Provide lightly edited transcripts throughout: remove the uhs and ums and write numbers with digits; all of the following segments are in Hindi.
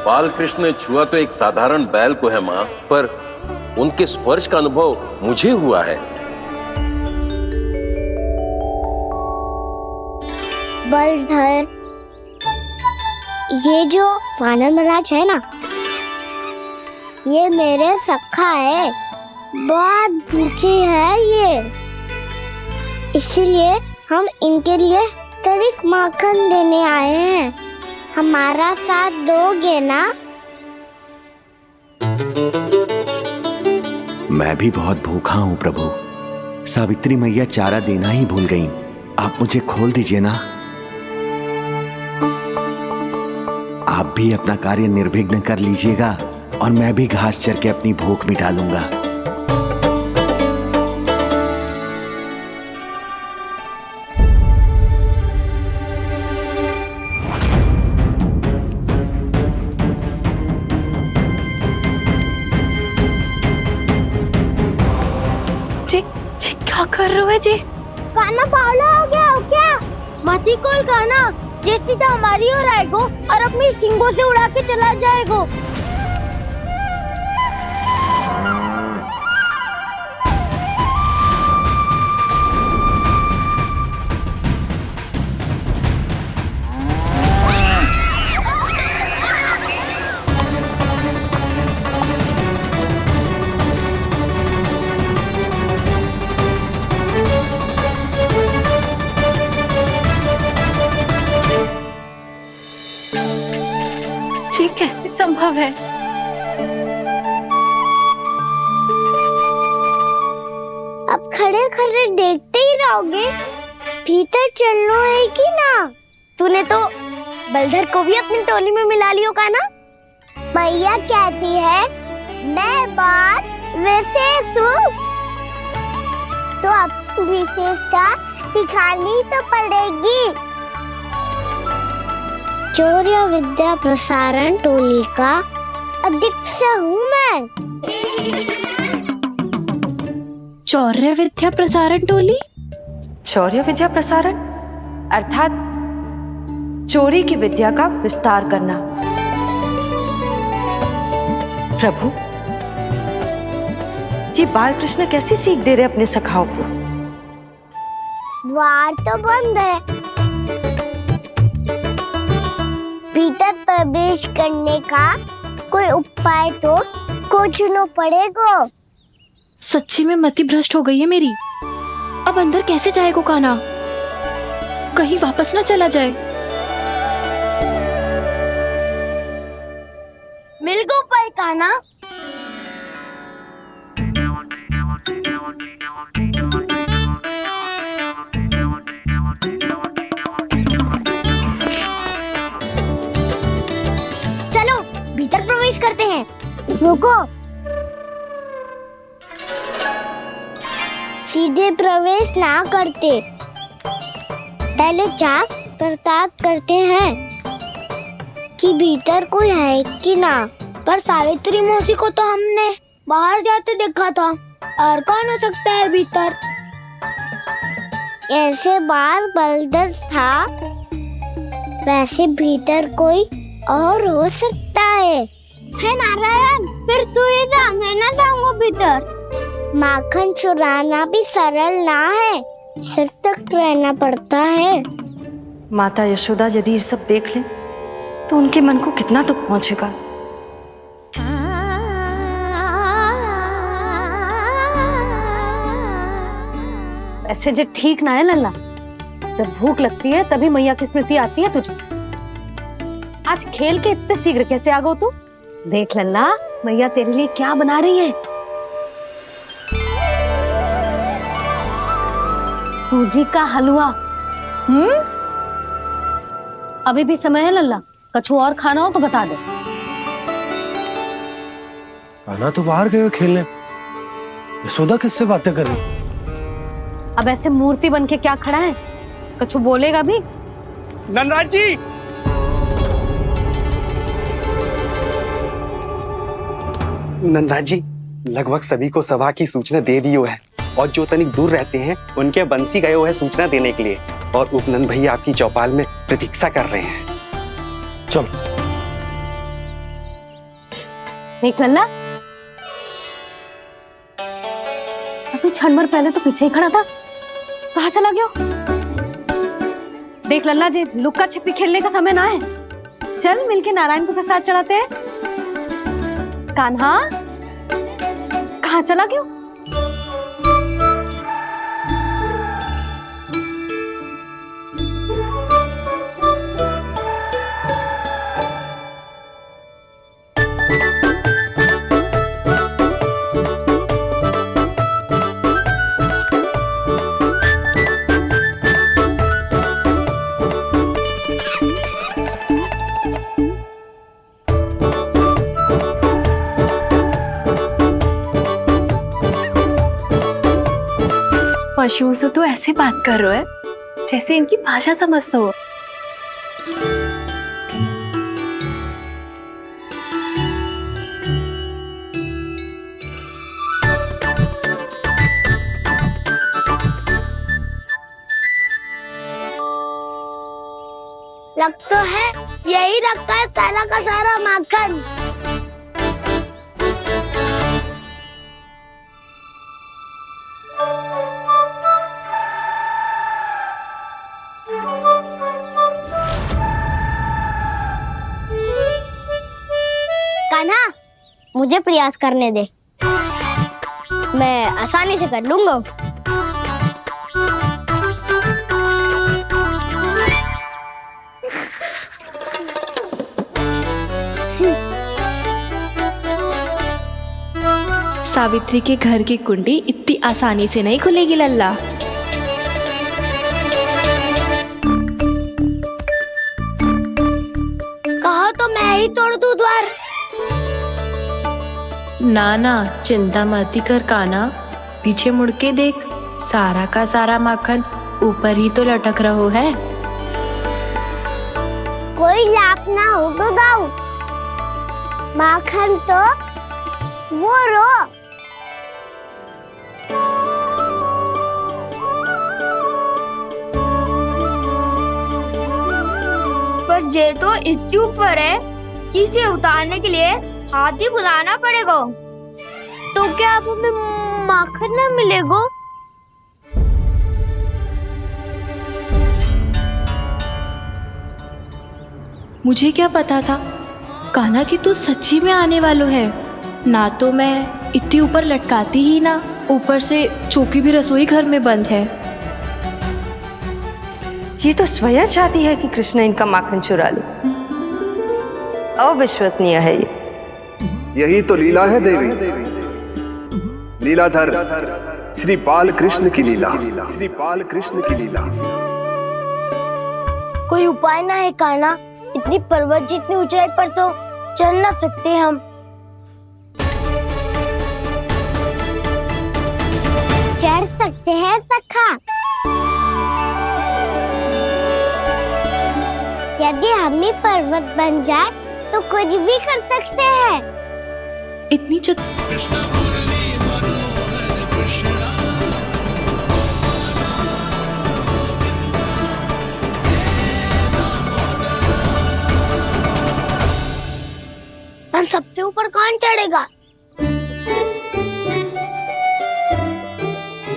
बालकृष्ण ने छुआ तो एक साधारण बैल को है माँ, पर उनके स्पर्श का अनुभव मुझे हुआ है। बलधर, ये जो वानर महाराज है ना, ये मेरे सखा है, बहुत भूखे है ये, इसलिए हम इनके लिए तनिक माखन देने आए हैं। हमारा साथ दोगे ना? मैं भी बहुत भूखा हूँ प्रभु। सावित्री मैया चारा देना ही भूल गईं। आप मुझे खोल दीजिए ना। आप भी अपना कार्य निर्विघ्न कर लीजिएगा और मैं भी घास चर के अपनी भूख मिटा लूंगा। जी क्या कर रहे हो जी? काना पावला हो गया हो क्या? मती कोल काना, जे सीधा हमारी ओर आएगो और अपनी सींगों से उड़ा के चला जाएगो। जी कैसे संभव है? अब खड़े खड़े देखते ही रहोगे? भीतर चलना है कि ना? तूने तो बलधर को भी अपनी टोली में मिला लियो का ना? भैया कहती है मैं बात विशेष हूँ, तो अब विशेषता दिखानी तो पड़ेगी। चौर्य विद्या प्रसारण टोली का अध्यक्ष हूँ मैं। चौर्य विद्या प्रसारण टोली? चौर्य विद्या प्रसारण अर्थात चोरी की विद्या का विस्तार करना। प्रभु, ये बालकृष्ण कैसी सीख दे रहे अपने सखाओं को? द्वार तो बंद है, भीतर प्रवेश करने का कोई उपाय तो खोजना पड़ेगा। सच्ची में मति भ्रष्ट हो गई है मेरी। अब अंदर कैसे जाएगा काना? कहीं वापस ना चला जाए। मिल गो पाए काना। चलो भीतर प्रवेश करते हैं। रुको, सीधे प्रवेश ना करते, पहले जांच पड़ताल करते हैं कि भीतर कोई है कि ना। पर सावित्री मौसी को तो हमने बाहर जाते देखा था, और कौन हो सकता है भीतर? ऐसे बार बलधर था, वैसे भीतर कोई और हो सकता है नारायण? फिर तू ही जा, मैं ना जाऊंगा भीतर। माखन चुराना भी सरल ना है, सिर तक रहना पड़ता है। माता यशोदा यदि ये सब देख लें तो उनके मन को कितना दुख पहुंचेगा। ऐसे जो ठीक ना है लल्ला, जब भूख लगती है तभी मैया की स्मृति आती है तुझे। आज खेल के इतने शीघ्र कैसे आ गो तू? देख लल्ला, मैया तेरे लिए क्या बना रही है। सूजी का हलवा। अभी भी समय है लल्ला, कछु और खाना हो तो बता दे। कान्हा तो बाहर गए खेलने, यशोदा किससे बातें कर रही? अब ऐसे मूर्ति बन के क्या खड़ा है? कछु बोलेगा भी? नंदराज जी, नंदराज जी, लगभग सभी को सभा की सूचना दे दी है, और जो तनिक दूर रहते हैं उनके बंसी गए हुए सूचना देने के लिए, और उपनंद भैया आपकी चौपाल में प्रतीक्षा कर रहे हैं। चलो। देख लल्ला, अभी क्षण भर पहले तो पीछे ही खड़ा था, कहाँ चला गया? देख लल्ला जी, लुक्का छिपी खेलने का समय ना है। चल मिलके नारायण को प्रसाद चढ़ाते हैं। कान्हा, कहाँ चला गया? पशुओं से तो ऐसे बात कर रहे हो जैसे इनकी भाषा समझते हो। लग तो है यही रखा है सारा का सारा माखन। कान्हा, मुझे प्रयास करने दे, मैं आसानी से कर लूंगा। सावित्री के घर की कुंडी इतनी आसानी से नहीं खुलेगी लल्ला। कहो तो मैं ही तोड़ दूं द्वार। ना ना, चिंता मत कर कान्हा, पीछे मुड़ के देख, सारा का सारा माखन ऊपर ही तो लटक रहो है। कोई लाभ ना हो तो दाऊ, माखन तो वो रो। पर जे तो इतनी ऊपर है कि इसे उतारने के लिए हाथी बुलाना पड़ेगा। तो क्या अब हमें माखन ना मिलेगा? मुझे क्या पता था कान्हा कि तू सच्ची में आने वालो है। ना तो मैं इतनी ऊपर लटकाती ही ना, ऊपर से चौकी भी रसोई घर में बंद है। ये तो स्वयं चाहती है कि कृष्ण इनका माखन चुरा ले। अविश्वसनीय है ये। यही तो लीला है देवी, लीलाधर श्री बाल कृष्ण की लीला, श्री बाल कृष्ण की लीला। कोई उपाय ना है कान्हा? इतनी पर्वत जितनी ऊंचाई पर तो चढ़ ना सकते हम। चढ़ सकते हैं सखा, यदि हम ही पर्वत बन जाए तो कुछ भी कर सकते हैं। इतनी हम सबसे ऊपर कौन चढ़ेगा?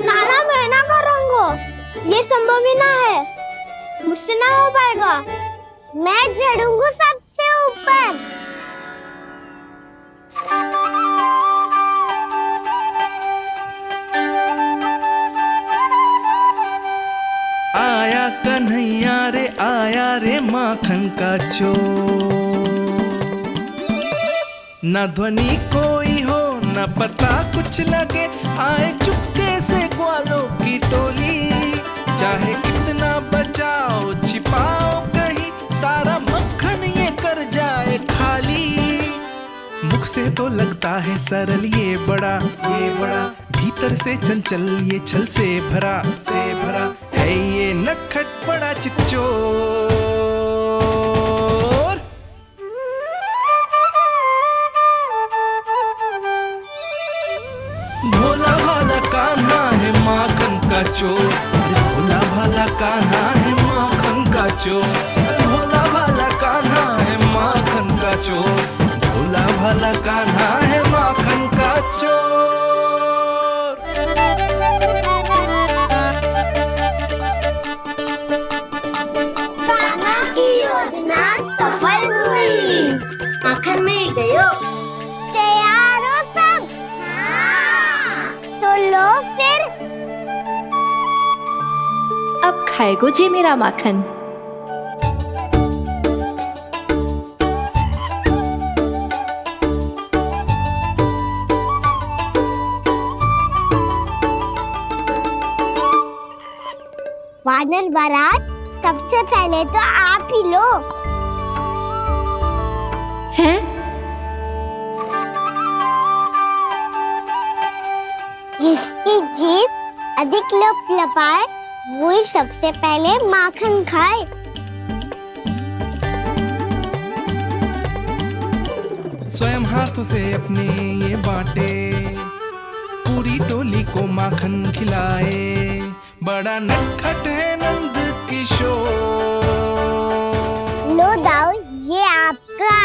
नाना, मैं ना करूँगा, ये संभव ही ना है, मुझसे ना हो पाएगा। मैं चढ़ूंगा सबसे ऊपर। आया कन्हैया रे, आया रे माखन का चोर। न ध्वनि कोई हो, न पता कुछ लगे, आए चुपके से ग्वालों की टोली। चाहे कितना बचाओ छिपाओ कहीं, सारा मक्खन ये कर जाए खाली। मुख से तो लगता है सरल ये बड़ा, भीतर से चंचल ये छल से भरा है ये नटखट बड़ा चिकचोर। भोला भाला कान्हा है माखन का चोर, भोला भाला कान्हा है माखन का चोर, भोला भाला कान्हा है माखन का चोर, भोला भाला कान्हा खाएगो जे मेरा माखन। वानर महाराज, सबसे पहले तो आप ही लो। हैं? जिसकी जीभ अधिक लपलपाए वही सबसे पहले माखन खाए। स्वयं हाथों से अपने ये बांटे, पूरी टोली को माखन खिलाए, बड़ा नटखट है नंद किशोर। लो दाऊ, ये आपका।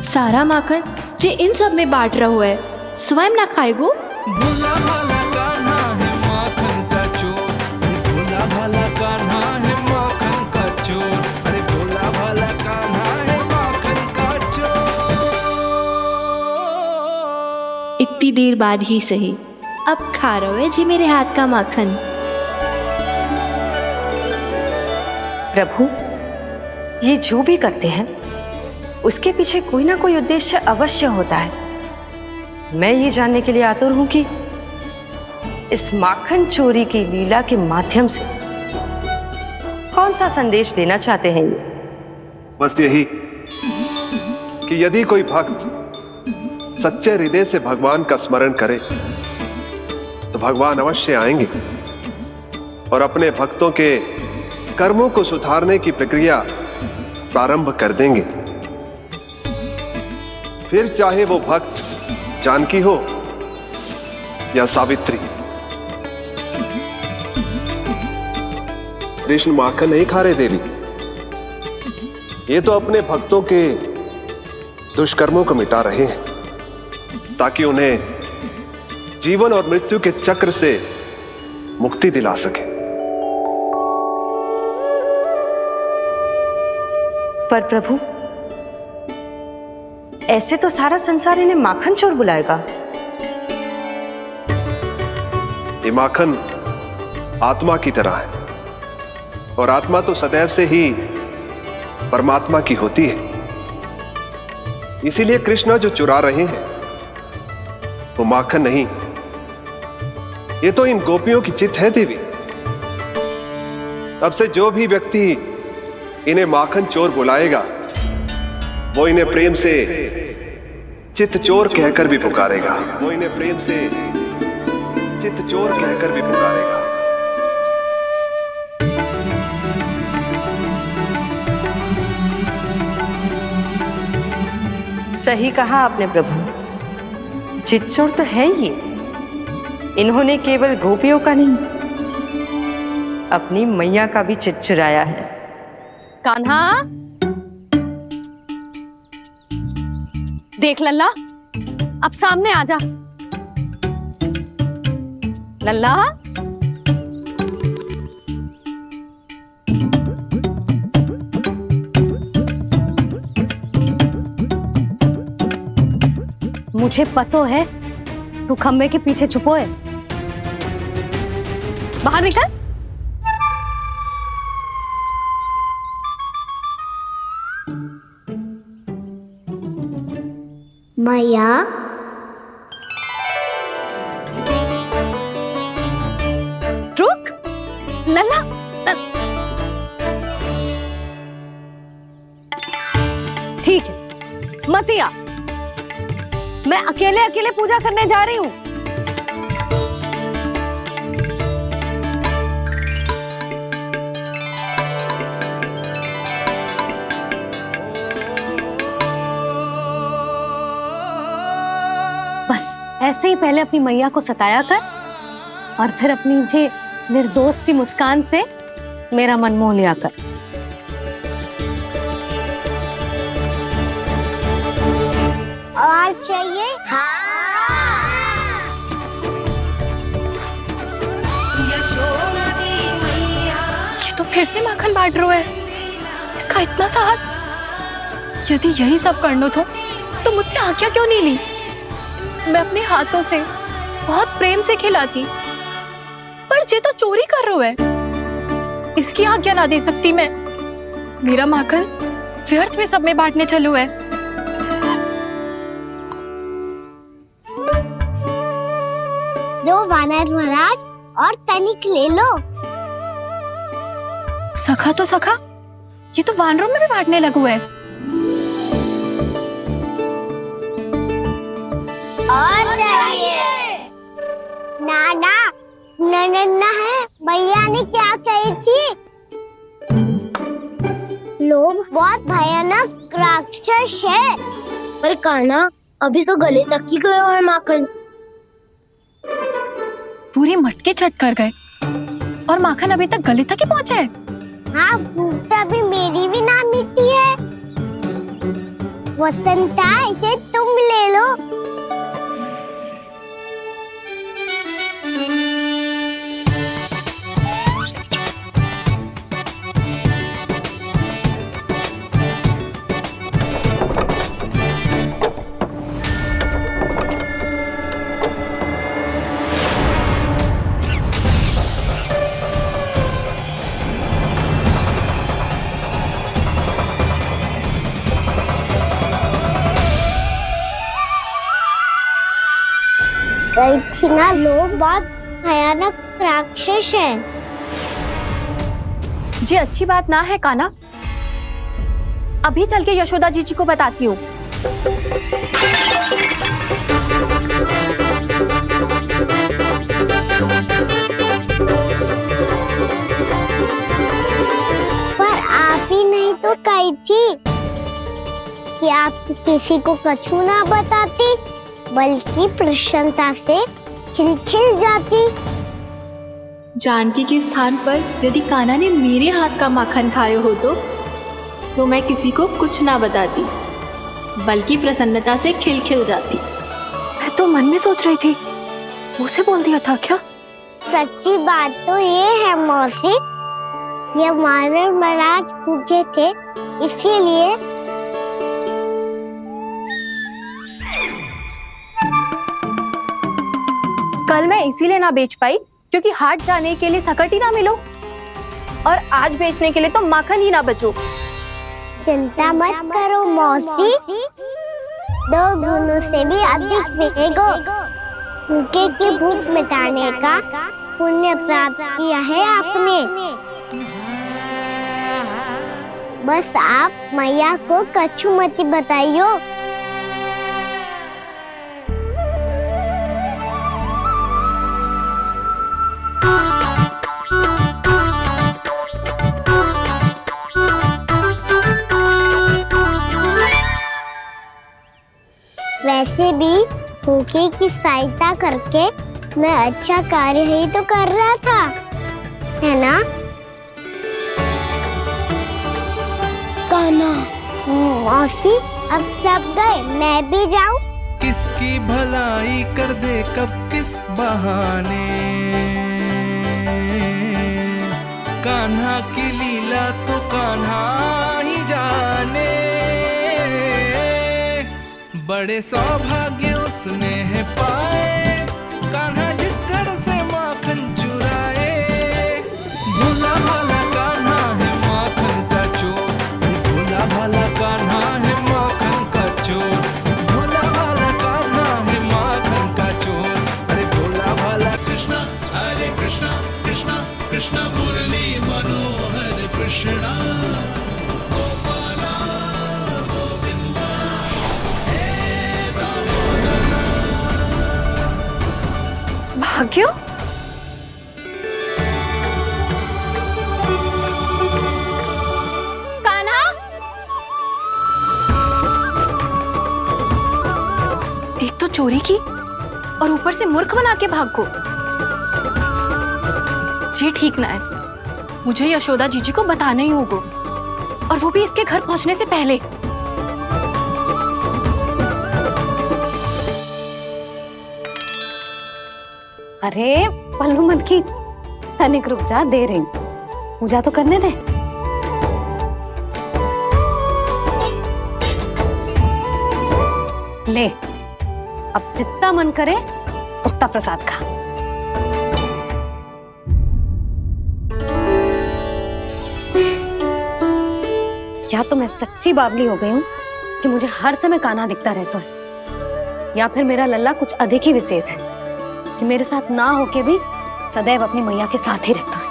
सारा माखन जे इन सब में बांट रहो है, स्वयं ना खाएगो। भोला भाला कान्हा है माखन का चोर, अरे भोला भाला कान्हा है माखन का चोर, अरे भोला भाला कान्हा है माखन का चोर। इतनी देर बाद ही सही, अब खा रहो है जी मेरे हाथ का माखन। प्रभु, ये जो भी करते हैं उसके पीछे कोई ना कोई उद्देश्य अवश्य होता है। मैं ये जानने के लिए आतुर हूं कि इस माखन चोरी की लीला के माध्यम से कौन सा संदेश देना चाहते हैं ये। बस यही कि यदि कोई भक्त सच्चे हृदय से भगवान का स्मरण करे तो भगवान अवश्य आएंगे और अपने भक्तों के कर्मों को सुधारने की प्रक्रिया प्रारंभ कर देंगे। फिर चाहे वो भक्त जानकी हो या सावित्री। कृष्ण माखन नहीं खा रहे देवी, ये तो अपने भक्तों के दुष्कर्मों को मिटा रहे हैं ताकि उन्हें जीवन और मृत्यु के चक्र से मुक्ति दिला सके। पर प्रभु, ऐसे तो सारा संसार इन्हें माखन चोर बुलाएगा। ये माखन आत्मा की तरह है और आत्मा तो सदैव से ही परमात्मा की होती है। इसीलिए कृष्ण जो चुरा रहे हैं वो माखन नहीं, ये तो इन गोपियों की चित्त है देवी। अब से जो भी व्यक्ति इन्हें माखन चोर बुलाएगा वो इन्हें प्रेम से चित्त चोर कहकर भी पुकारेगा। वो इन्हें प्रेम से चित्त चोर कहकर भी पुकारेगा। सही कहा आपने प्रभु, चित्त चोर तो है ये। इन्होंने केवल गोपियों का नहीं, अपनी मैया का भी चित्त चुराया है। कान्हा, देख लल्ला, अब सामने आ जा। लल्ला, मुझे पतो है तू खम्बे के पीछे छुपो है। बाहर निकल। मैया, रुक। लल्ला, ठीक है, मत आ। मैं अकेले अकेले पूजा करने जा रही हूँ। बस ऐसे ही पहले अपनी मैया को सताया कर और फिर अपनी जे निर्दोष सी मुस्कान से मेरा मन मोह लिया कर। और चाहिए? ये तो फिर से माखन बांट रहा है। इसका इतना साहस। यदि यही सब करना था तो मुझसे आज्ञा क्यों नहीं ली? मैं अपने हाथों से बहुत प्रेम से खिलाती पर जे तो चोरी कर रहा है, इसकी आज्ञा ना दे सकती मैं। मेरा माखन व्यर्थ में सब में बांटने चलू है। दो वानर महाराज और तनिक ले लो। सखा तो सखा, ये तो वानरों में भी बांटने लगू है। और चाहिए। नाना नन्ना है, भैया ने क्या कही थी? लोभ बहुत भयानक राक्षस है। पर कान्हा अभी तो गले तक ही गया है माखन। पूरी मटके चट कर गए और माखन अभी तक गले तक ही पहुंचा है। हाँ, भूख तो अभी मेरी भी ना मिटी है। वसंता, इसे तुम ले लो। ना, लोग बहुत भयानक राक्षस है। जी अच्छी बात ना है कान्हा, अभी चल के यशोदा जी को बताती हूँ। पर आप ही नहीं तो कही थी कि आप किसी को कछु ना बताती, बल्कि प्रसन्नता से खिलखिल जाती। जानकी के स्थान पर यदि कान्हा ने मेरे हाथ का माखन खाया हो तो मैं किसी को कुछ ना बताती, बल्कि प्रसन्नता से खिलखिल जाती। मैं तो मन में सोच रही थी, उसे बोल दिया था क्या? सच्ची बात तो ये है मौसी, ये वानर महाराज पूछे थे, इसीलिए। कल मैं इसीलिए ना बेच पाई क्योंकि हाट जाने के लिए सकट ही ना मिलो, और आज बेचने के लिए तो माखन ही ना बचो। चिंता मत करो मौसी, 2 गुणों से भी अधिक मिलेगा। भूखे की भूख मिटाने का पुण्य प्राप्त किया है आपने। बस आप मैया को कछु मत बताइयो। वैसे भी भूखे की सहायता करके मैं अच्छा कार्य ही तो कर रहा था, है ना? कान्हा, मौसी अब सब गए, मैं भी जाऊं? किसकी भलाई कर दे कब किस बहाने, कान्हा की लीला तो कान्हा ही जाने। बड़े सौभाग्य उसने है पाए, कान्हा जिस घर से माखन चुराए। भोला भाला कान्हा है माखन का चोर, भोला भाला कान्हा है माखन का चोर, भोला भाला कान्हा है माखन का चोर। अरे भोला भाला कृष्णा, हरे कृष्णा कृष्णा कृष्णा मुरली मनोहर कृष्णा। भाग्यो, कान्हा, एक तो चोरी की और ऊपर से मूर्ख बना के भाग को। ये ठीक ना है, मुझे यशोदा जीजी को बताना ही होगा, और वो भी इसके घर पहुंचने से पहले। अरे पल्लू मत खींच, तनिक रुक जा, दे रही हूँ, पूजा तो करने दे। ले, अब जितना मन करे उतना प्रसाद खा। या तो मैं सच्ची बावली हो गई हूँ कि मुझे हर समय कान्हा दिखता रहता है, या फिर मेरा लल्ला कुछ अधिक ही विशेष है कि मेरे साथ ना होके भी सदैव अपनी मैया के साथ ही रहता है।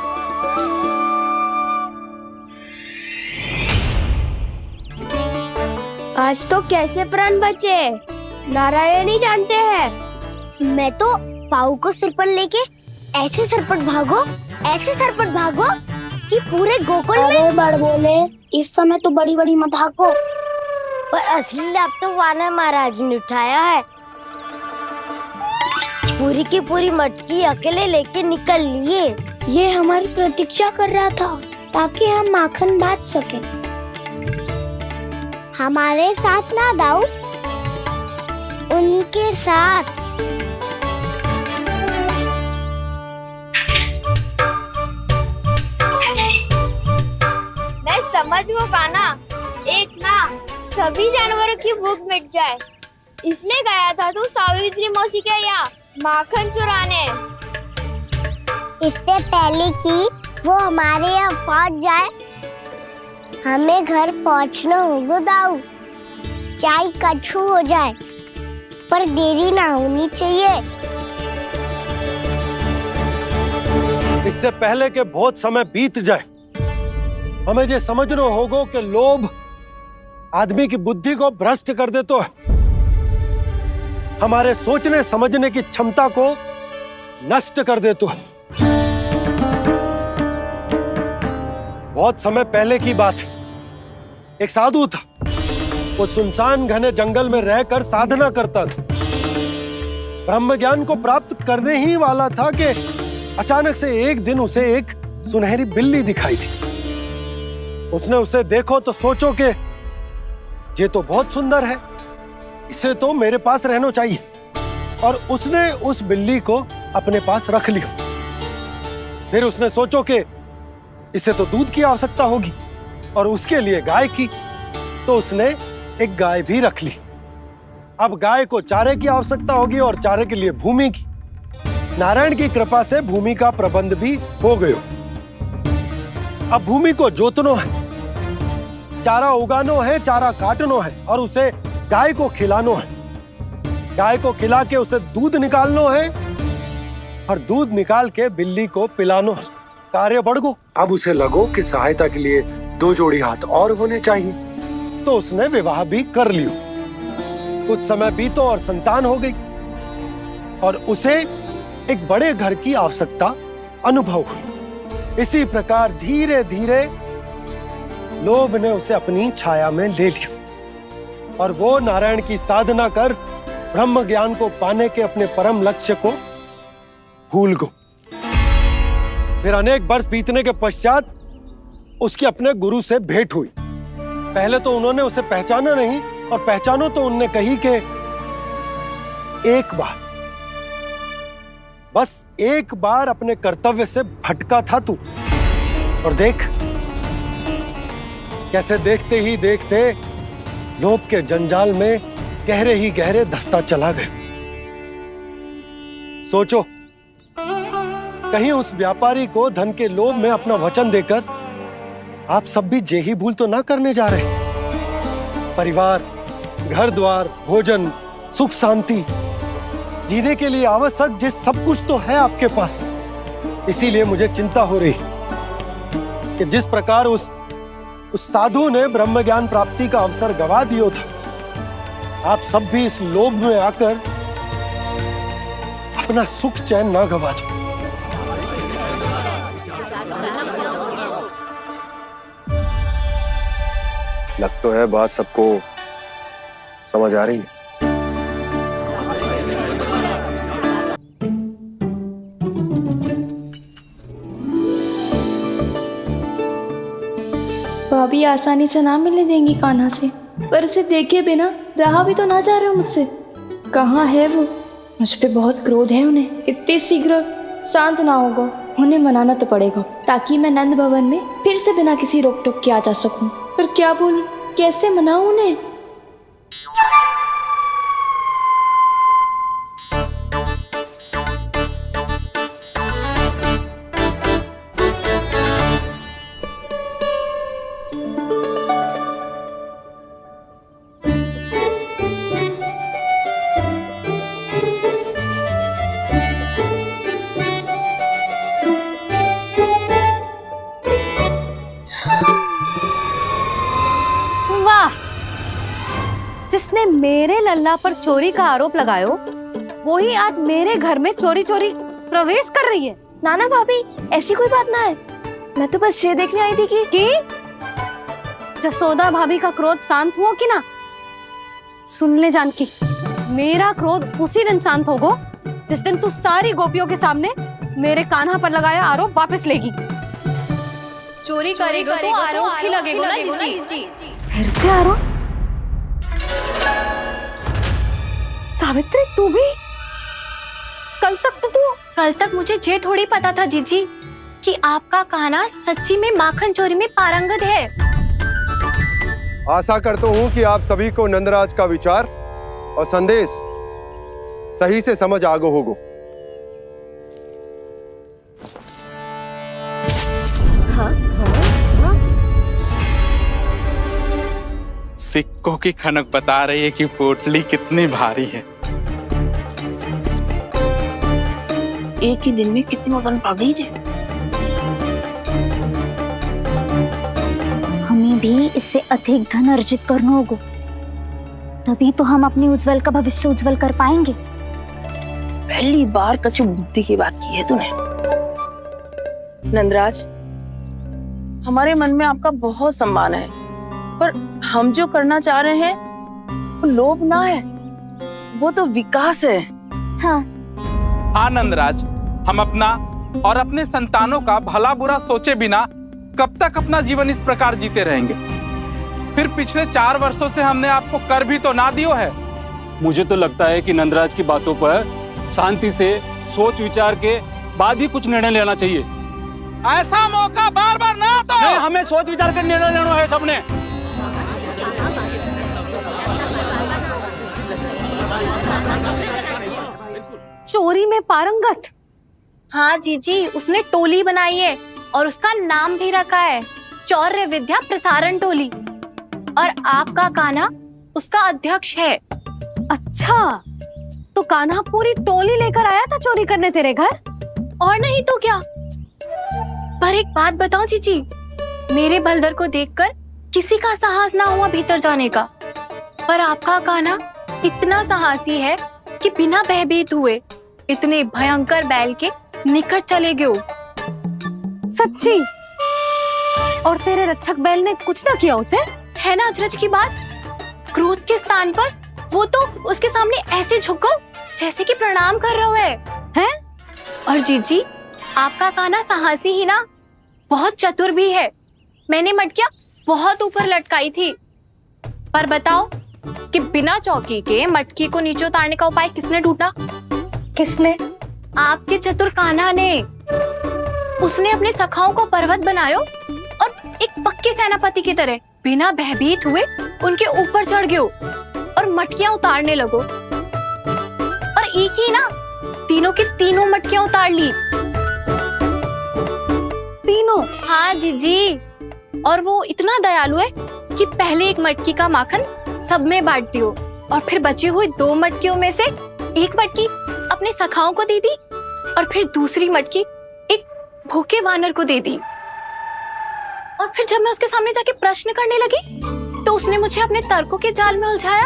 आज तो कैसे प्राण बचे नारायण ही जानते हैं। मैं तो पाऊ को सिर पर लेके ऐसे सरपट भागो कि पूरे गोकुल में बड़ बोले। इस समय तो बड़ी बड़ी मत हाको, पर असली लाभ तो वानर महाराज ने उठाया है। पूरी की पूरी मटकी अकेले लेके निकल लिए। ये हमारी प्रतीक्षा कर रहा था ताकि हम माखन बांट सके। हमारे साथ ना दाऊ, उनके साथ। मैं समझ गो कान्हा, एक ना सभी जानवरों की भूख मिट जाए इसलिए गया था तू सावित्री मौसी के यहाँ माखन चुराने। इससे पहले कि वो हमारे यहाँ पहुँच जाए, हमें घर पहुँचना होगा दाऊ। चाहे कछु हो जाए, पर देरी ना होनी चाहिए। इससे पहले के बहुत समय बीत जाए, हमें ये समझना होगा कि लोभ आदमी की बुद्धि को भ्रष्ट कर दे, तो हमारे सोचने समझने की क्षमता को नष्ट कर दे। तो बहुत समय पहले की बात, एक साधु था। वो सुनसान घने जंगल में रहकर साधना करता था। ब्रह्म ज्ञान को प्राप्त करने ही वाला था कि अचानक से एक दिन उसे एक सुनहरी बिल्ली दिखाई थी। उसने उसे देखो तो सोचो कि ये तो बहुत सुंदर है, इसे तो मेरे पास रहना चाहिए, और उसने उस बिल्ली को अपने पास रख लिया। फिर उसने सोचो कि इसे तो दूध की आवश्यकता होगी और उसके लिए गाय की, तो उसने एक गाय भी रख ली। अब गाय को चारे की आवश्यकता होगी और चारे के लिए भूमि की। नारायण की कृपा से भूमि का प्रबंध भी हो गयो। अब भूमि को जोतनो है, चारा उगानो है, चारा काटनो है और उसे गाय को खिलानो है। गाय को खिला के उसे दूध निकालनो है और दूध निकाल के बिल्ली को पिलानो है। कार्य बढ़ गो। अब उसे लगो कि सहायता के लिए 2 जोड़ी हाथ और होने चाहिए, तो उसने विवाह भी कर लियो। कुछ समय बीतो और संतान हो गई और उसे एक बड़े घर की आवश्यकता अनुभव हुई। इसी प्रकार धीरे धीरे लोभ ने उसे अपनी छाया में ले लिया और वो नारायण की साधना कर ब्रह्म ज्ञान को पाने के अपने परम लक्ष्य को भूल गो। फिर अनेक वर्ष बीतने के पश्चात उसकी अपने गुरु से भेंट हुई। पहले तो उन्होंने उसे पहचाना नहीं, और पहचानो तो उनने कही कि एक बार, बस एक बार अपने कर्तव्य से भटका था तू, और देख कैसे देखते ही देखते लोभ के जंजाल में गहरे ही गहरे धंसता चला गया। सोचो, कहीं उस व्यापारी को धन के लोभ में अपना वचन देकर आप सब भी जे ही भूल तो ना करने जा रहे। परिवार, घर द्वार, भोजन, सुख शांति, जीने के लिए आवश्यक जिस सब कुछ तो है आपके पास। इसीलिए मुझे चिंता हो रही कि जिस प्रकार उस साधु ने ब्रह्म ज्ञान प्राप्ति का अवसर गवा दिया था, आप सब भी इस लोभ में आकर अपना सुख चैन ना गवा दो। लग तो है बात सबको समझ आ रही है। भाभी आसानी से ना मिलने देंगी कान्हा से, पर उसे देखे बिना रहा भी तो ना जा रहे हो मुझसे। कहाँ है वो? मुझ पे बहुत क्रोध है उन्हें। इतने शीघ्र शांत ना होगा, उन्हें मनाना तो पड़ेगा ताकि मैं नंद भवन में फिर से बिना किसी रोक टोक के आ जा सकूं। पर क्या बोलूं, कैसे मनाऊं उन्हें? जिसने मेरे लल्ला पर चोरी का आरोप लगायो, वो ही आज मेरे घर में चोरी चोरी प्रवेश कर रही है। नाना भाभी, ऐसी कोई बात ना है, मैं तो बस ये देखने आई थी कि जसोदा भाभी का क्रोध शांत हुआ कि ना? सुन ले जानकी, मेरा क्रोध उसी दिन शांत होगा जिस दिन तू सारी गोपियों के सामने मेरे कान्हा पर लगाया आरोप वापस लेगी। चोरी करेगा तो आरोप ही लगेगा ना जीजी। फिर से आरोप? सावित्री, तू भी? कल तक मुझे ये थोड़ी पता था जीजी कि आपका कान्हा सच्ची में माखन चोरी में पारंगत है। आशा करता हूं कि आप सभी को नंदराज का विचार और संदेश सही से समझ आ गो होगो। सिक्कों की खनक बता रही है कि पोटली कितनी भारी है। एक ही दिन में कितनों धन पा गई जे। हमें भी इससे अधिक धन अर्जित करना होगा, तभी तो हम अपने उज्जवल का भविष्य उज्जवल कर पाएंगे। पहली बार कछु बुद्धि की बात की है तूने। नंदराज, हमारे मन में आपका बहुत सम्मान है, पर हम जो करना चाह रहे हैं वो लोभ ना है, वो तो विकास है। हाँ नंदराज, हम अपना और अपने संतानों का भला बुरा सोचे बिना कब तक अपना जीवन इस प्रकार जीते रहेंगे? फिर पिछले 4 वर्षों से हमने आपको कर भी तो ना दियो है। मुझे तो लगता है कि नंदराज की बातों पर शांति से सोच विचार के बाद ही कुछ निर्णय लेना चाहिए। ऐसा मौका बार बार ना तो नहीं, हमें सोच विचार कर निर्णय लेना है सबने। चोरी में पारंगत? हाँ जीजी, उसने टोली बनाई है और उसका नाम भी रखा है चौर्य विद्या प्रसारण टोली, और आपका कान्हा उसका अध्यक्ष है। अच्छा, तो कान्हा पूरी टोली लेकर आया था चोरी करने तेरे घर? और नहीं तो क्या। पर एक बात बताऊं जीजी, मेरे बलदर को देखकर किसी का साहस ना हुआ भीतर जाने का, पर आपका कान्हा इतना साहसी है कि बिना भयभीत हुए इतने भयंकर बैल के निकट चले गए। सच्ची? और तेरे रक्षक बैल ने कुछ ना किया उसे? है ना अचरज की बात। क्रोध के स्थान पर वो तो उसके सामने ऐसे झुको जैसे कि प्रणाम कर रहा है। और जीजी, आपका कान्हा साहसी ही ना, बहुत चतुर भी है। मैंने मटकियां बहुत ऊपर लटकाई थी, पर बताओ कि बिना चौकी के मटकी को नीचे उतारने का उपाय किसने ढूंढा? किसने? आपके चतुर कान्हा ने। उसने अपने सखाओं को पर्वत बनायो और एक पक्के सेनापति की तरह बिना भयभीत हुए उनके ऊपर चढ़ गयो और मटकियां उतारने लगो, और एक ही ना, तीनों की तीनों मटकियां उतार ली। तीनों? हाँ जीजी, और वो इतना दयालु है कि पहले एक मटकी का माखन सब में बांट दियो, और फिर बची हुई 2 मटकियों में से एक मटकी अपने सखाओं को दे दी, और फिर दूसरी मटकी एक भूखे वानर को दे दी। और फिर जब मैं उसके सामने जाके प्रश्न करने लगी तो उसने मुझे अपने तर्कों के जाल में उलझाया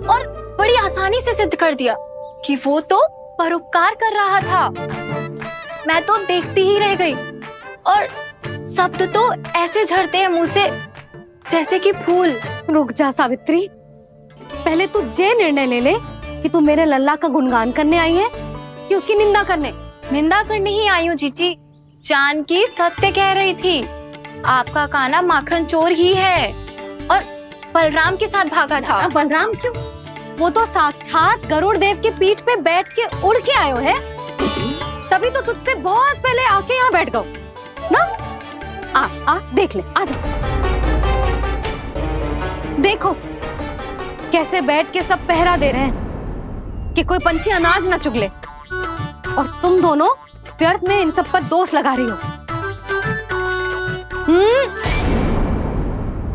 और बड़ी आसानी से सिद्ध कर दिया कि वो तो परोपकार कर रहा था। मैं तो देखती ही रह गई, और शब्द तो ऐसे झड़ते हैं मुंह से जैसे कि फूल। रुक जा सावित्री, पहले तू ये निर्णय ले ले कि तू मेरे लल्ला का गुणगान करने आई है कि उसकी निंदा करने? निंदा करने ही आई हूँ जीजी। जानकी सत्य कह रही थी, आपका कान्हा माखन चोर ही है और बलराम के साथ भागा था। बलराम क्यों? वो तो साक्षात गरुड़ देव की पीठ पे बैठ के उड़ के आयो है, तभी तो तुझसे बहुत पहले आके यहाँ बैठ गओ ना। आ देख ले, आजा। देखो कैसे बैठ के सब पहरा दे रहे हैं कि कोई पंछी अनाज ना चुगले, और तुम दोनों व्यर्थ में इन सब पर दोष लगा रही हो।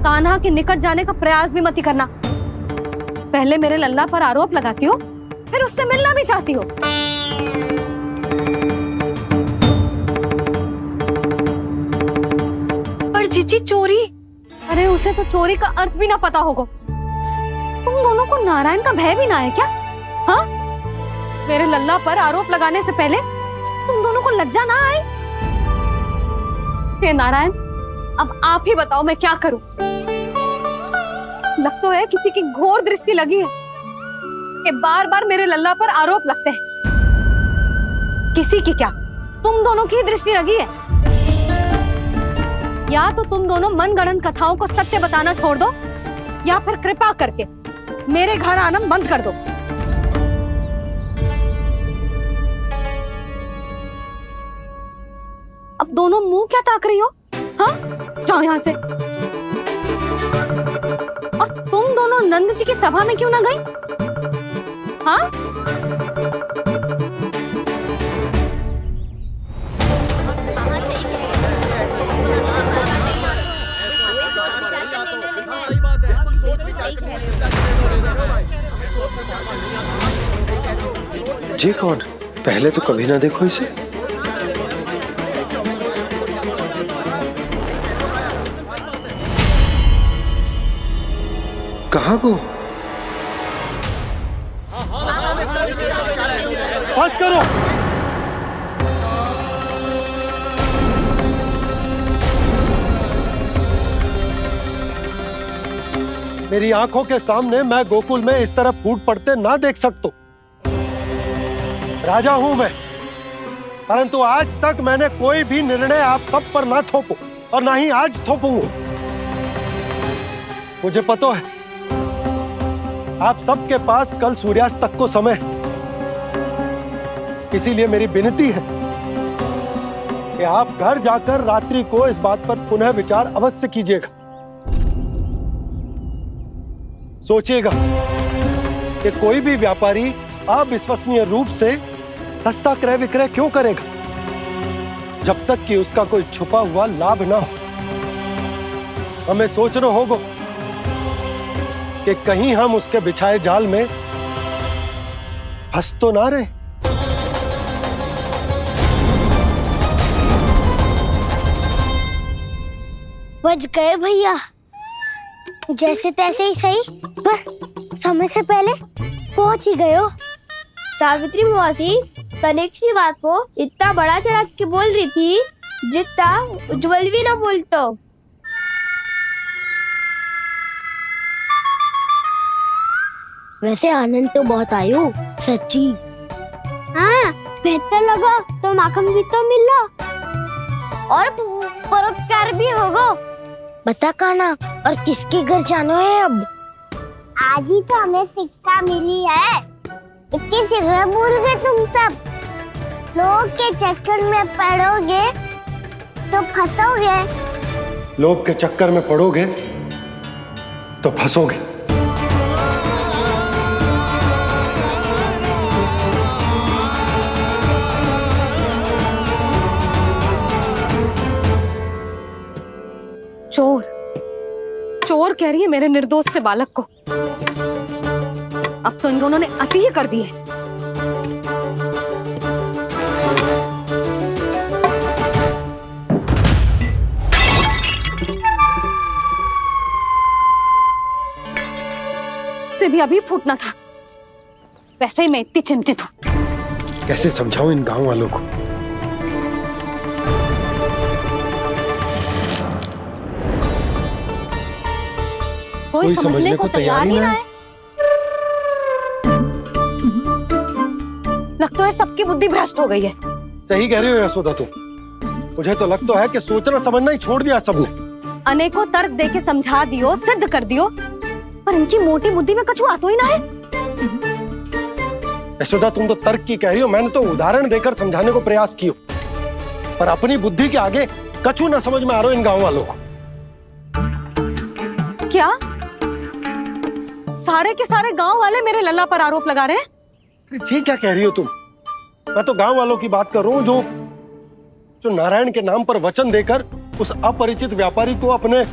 कान्हा के निकट जाने का प्रयास भी मत ही करना। पहले मेरे लल्ला पर आरोप लगाती हो, फिर उससे मिलना भी चाहती हो। पर जीजी, चोरी? अरे उसे तो चोरी का अर्थ भी ना पता होगा। तुम दोनों को तुमको नारायण का भय भी ना है क्या? हाँ, मेरे लल्ला पर आरोप लगाने से पहले तुम दोनों को लज्जा ना आई? हे नारायण, अब आप ही बताओ मैं क्या करूं? लग तो है किसी की घोर दृष्टि लगी है कि बार बार मेरे लल्ला पर आरोप लगते हैं। किसी की क्या, तुम दोनों की दृष्टि लगी है। या तो तुम दोनों मनगढ़ंत कथाओं को सत्य बताना छोड़ दो, या फिर कृपा करके मेरे घर आना बंद कर दो। अब दोनों मुंह क्या ताक रही हो? हाँ, जाओ यहां से। और तुम दोनों नंद जी की सभा में क्यों ना गई? हाँ, जी कौन? पहले तो कभी ना देखो इसे। कहाँ को? बस करो। मेरी आंखों के सामने मैं गोकुल में इस तरह फूट पड़ते ना देख सकता। राजा हूं मैं, परंतु आज तक मैंने कोई भी निर्णय आप सब पर ना थोपो और ना ही आज थोपूंगा। मुझे पता है आप सबके पास कल सूर्यास्त तक को समय है, इसीलिए मेरी विनती है कि आप घर जाकर रात्रि को इस बात पर पुनः विचार अवश्य कीजिएगा। सोचिएगा कि कोई भी व्यापारी अविश्वसनीय रूप से सस्ता क्रय विक्रय क्यों करेगा, जब तक कि उसका कोई छुपा हुआ लाभ ना हो। हमें सोचना होगा कि कहीं हम उसके बिछाए जाल में फंस तो ना रहे। बच गए भैया, जैसे तैसे ही सही, पर समय से पहले पहुंच ही गए हो। सावित्री मौसी कनेक सी बात को इतना बड़ा चढ़ा के बोल रही थी जितना उज्जवल भी ना बोलतो। वैसे आनंद तो बहुत आयो, सच्ची। हाँ, बेहतर लगा तो माखन भी तो मिल रहा और परोपकार भी होगा। बता काना, और किसके घर जाना है अब? आज ही तो हमें शिक्षा मिली है, इतनी शीघ्र भूल गए तुम सब। लोग के चक्कर में पड़ोगे तो फंसोगे। लोग के चक्कर में पड़ोगे तो फंसोगे। चोर, चोर कह रही है मेरे निर्दोष से बालक को। अब तो इन दोनों ने अति ही कर दी है। से भी अभी फूटना था। वैसे ही मैं इतनी चिंतित हूं। कैसे समझाऊं इन गांव वालों को? कोई समझने को तैयार ही ना है। लगता है सबकी बुद्धि भ्रष्ट हो गई है। सही कह रही हो यशोदा तुम। मुझे तो लगता है कि सोचना समझना ही छोड़ दिया सबने। अनेकों तर्क देके समझा दियो, सिद्ध कर दियो, पर इनकी मोटी बुद्धि में कछु आतो ही ना है। यशोदा तुम तो तर्क की कह रही हो, मैंने तो उदाहरण देकर समझाने को प्रयास किया, पर अपनी बुद्धि के आगे कछु ना समझ में आ रहा इन गांव वालों को। क्या सारे के सारे गांव वाले मेरे लल्ला पर आरोप लगा रहे हैं? जी क्या कह रही हो तुम? मैं तो गांव वालों की बात कर रहा हूं जो नारायण के नाम पर वचन देकर उस अपरिचित व्यापारी को अपने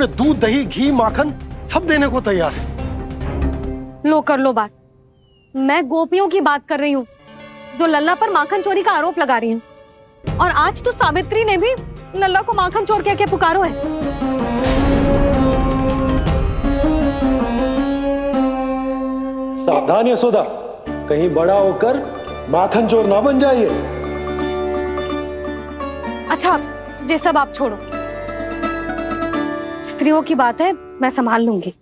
दूध दही घी माखन सब देने को तैयार है। लो कर लो बात। मैं गोपियों की बात कर रही हूँ जो लल्ला पर माखन चोरी का आरोप लगा रही हैं। और आज तो सावित्री ने भी लल्ला को माखन चोर कह के पुकारो है। सावधान यशोदा, कहीं बड़ा होकर माखन चोर ना बन जाइए। अच्छा ये सब आप छोड़ो, स्त्रियों की बात है, मैं संभाल लूंगी।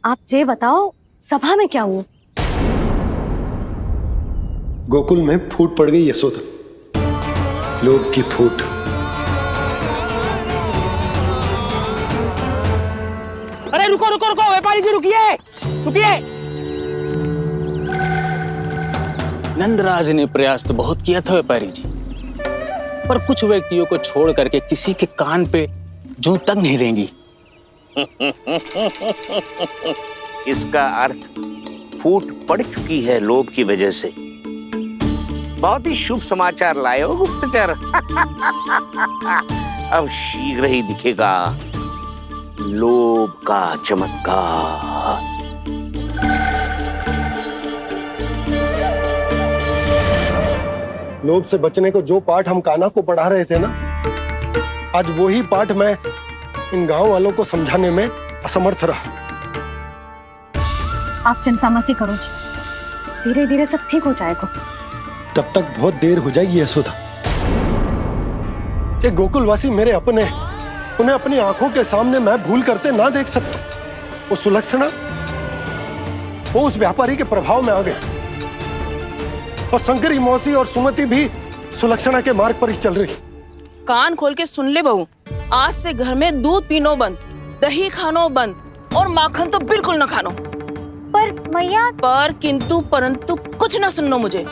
आप ये बताओ सभा में क्या हुआ? गोकुल में फूट पड़ गई यशोदा, लोभ की फूट। अरे रुको रुको रुको, व्यापारी जी रुकिए रुकिए। नंदराज ने प्रयास तो बहुत किया था व्यापारी जी, पर कुछ व्यक्तियों को छोड़ करके किसी के कान पे जूं तक नहीं रेंगी। इसका अर्थ फूट पड़ चुकी है लोभ की वजह से। बहुत ही शुभ समाचार लाए हो गुप्तचर। अब शीघ्र ही दिखेगा लोभ का चमत्कार। लोभ से बचने को जो पाठ हम कान्हा को पढ़ा रहे थे ना, आज वही पाठ मैं इन गांव वालों को समझाने में असमर्थ रहा। आप चिंता मत ही करो जी, धीरे धीरे सब ठीक हो जाएगा। तब तक बहुत देर हो जाएगी यशोदा। ये गोकुलवासी मेरे अपने, उन्हें अपनी आंखों के सामने मैं भूल करते ना देख सकता। वो सुलक्षणा, वो उस व्यापारी के प्रभाव में आ गए, और शंकरी मौसी और सुमति भी सुलक्षणा के मार्ग पर ही चल रही। कान खोल के सुन ले बहू, आज से घर में दूध पीनो बंद, दही खानो बंद, और माखन तो बिल्कुल न खानो। पर मैया, पर किंतु परंतु कुछ ना सुननो मुझे।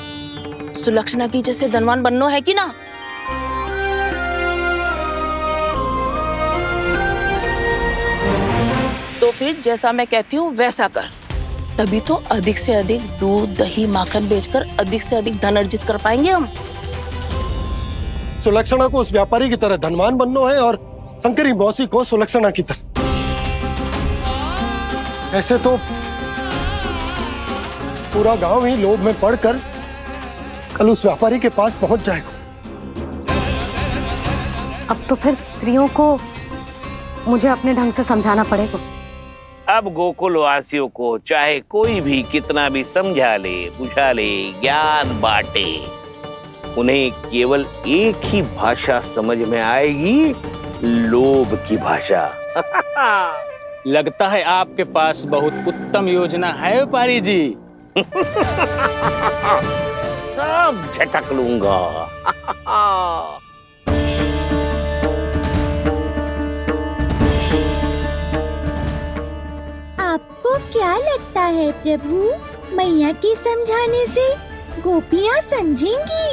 सुलक्षणा की जैसे धनवान बननो है कि ना? तो फिर जैसा मैं कहती हूँ वैसा कर, तभी तो अधिक से अधिक दूध दही माखन बेचकर अधिक से अधिक धन अर्जित कर पाएंगे हम। सुलक्षणा को उस व्यापारी की तरह धनवान बनना है और शंकरी मौसी को सुलक्षणा की तरह। ऐसे तो पूरा गांव ही लोभ में पड़कर कल उस व्यापारी के पास पहुंच जाएगा। अब तो फिर स्त्रियों को मुझे अपने ढंग से समझाना पड़ेगा। अब गोकुल वासियों को चाहे कोई भी कितना भी समझा ले, बुझा ले, ज्ञान बांटे, उन्हें केवल एक ही भाषा समझ में आएगी, लोभ की भाषा। लगता है आपके पास बहुत उत्तम योजना है व्यापारी जी। सब झटक लूंगा। आपको क्या लगता है प्रभु, मैया के समझाने से गोपियाँ समझेंगी?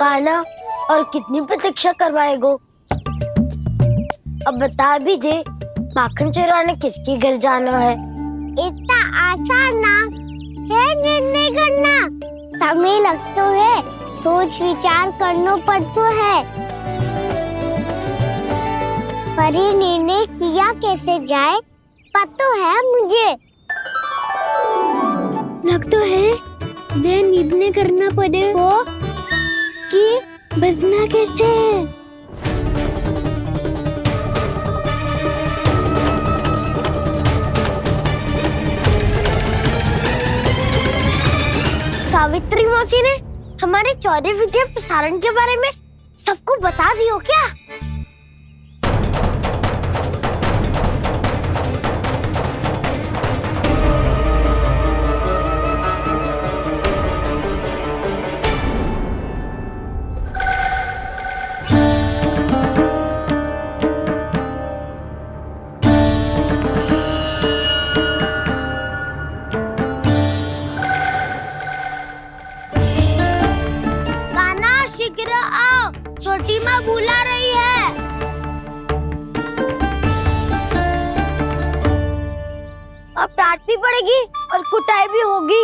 कान्हा, और कितनी प्रतीक्षा करवाएगो? अब बता भी दे, माखन चुराने किसके घर जाना है? इतना आसान ना है निर्णय करना, समय लगता है, सोच विचार करना पड़ता है। पर ये निर्णय किया कैसे जाए पता है मुझे। लगता है ये निर्णय करना पड़ेगा कि बचना कैसे है। सावित्री मौसी ने हमारे चौरे विद्या प्रसारण के बारे में सबको बता दियो क्या? शीघ्र आओ, छोटी माँ बुला रही है। अब डांट भी पड़ेगी और कुटाई भी होगी।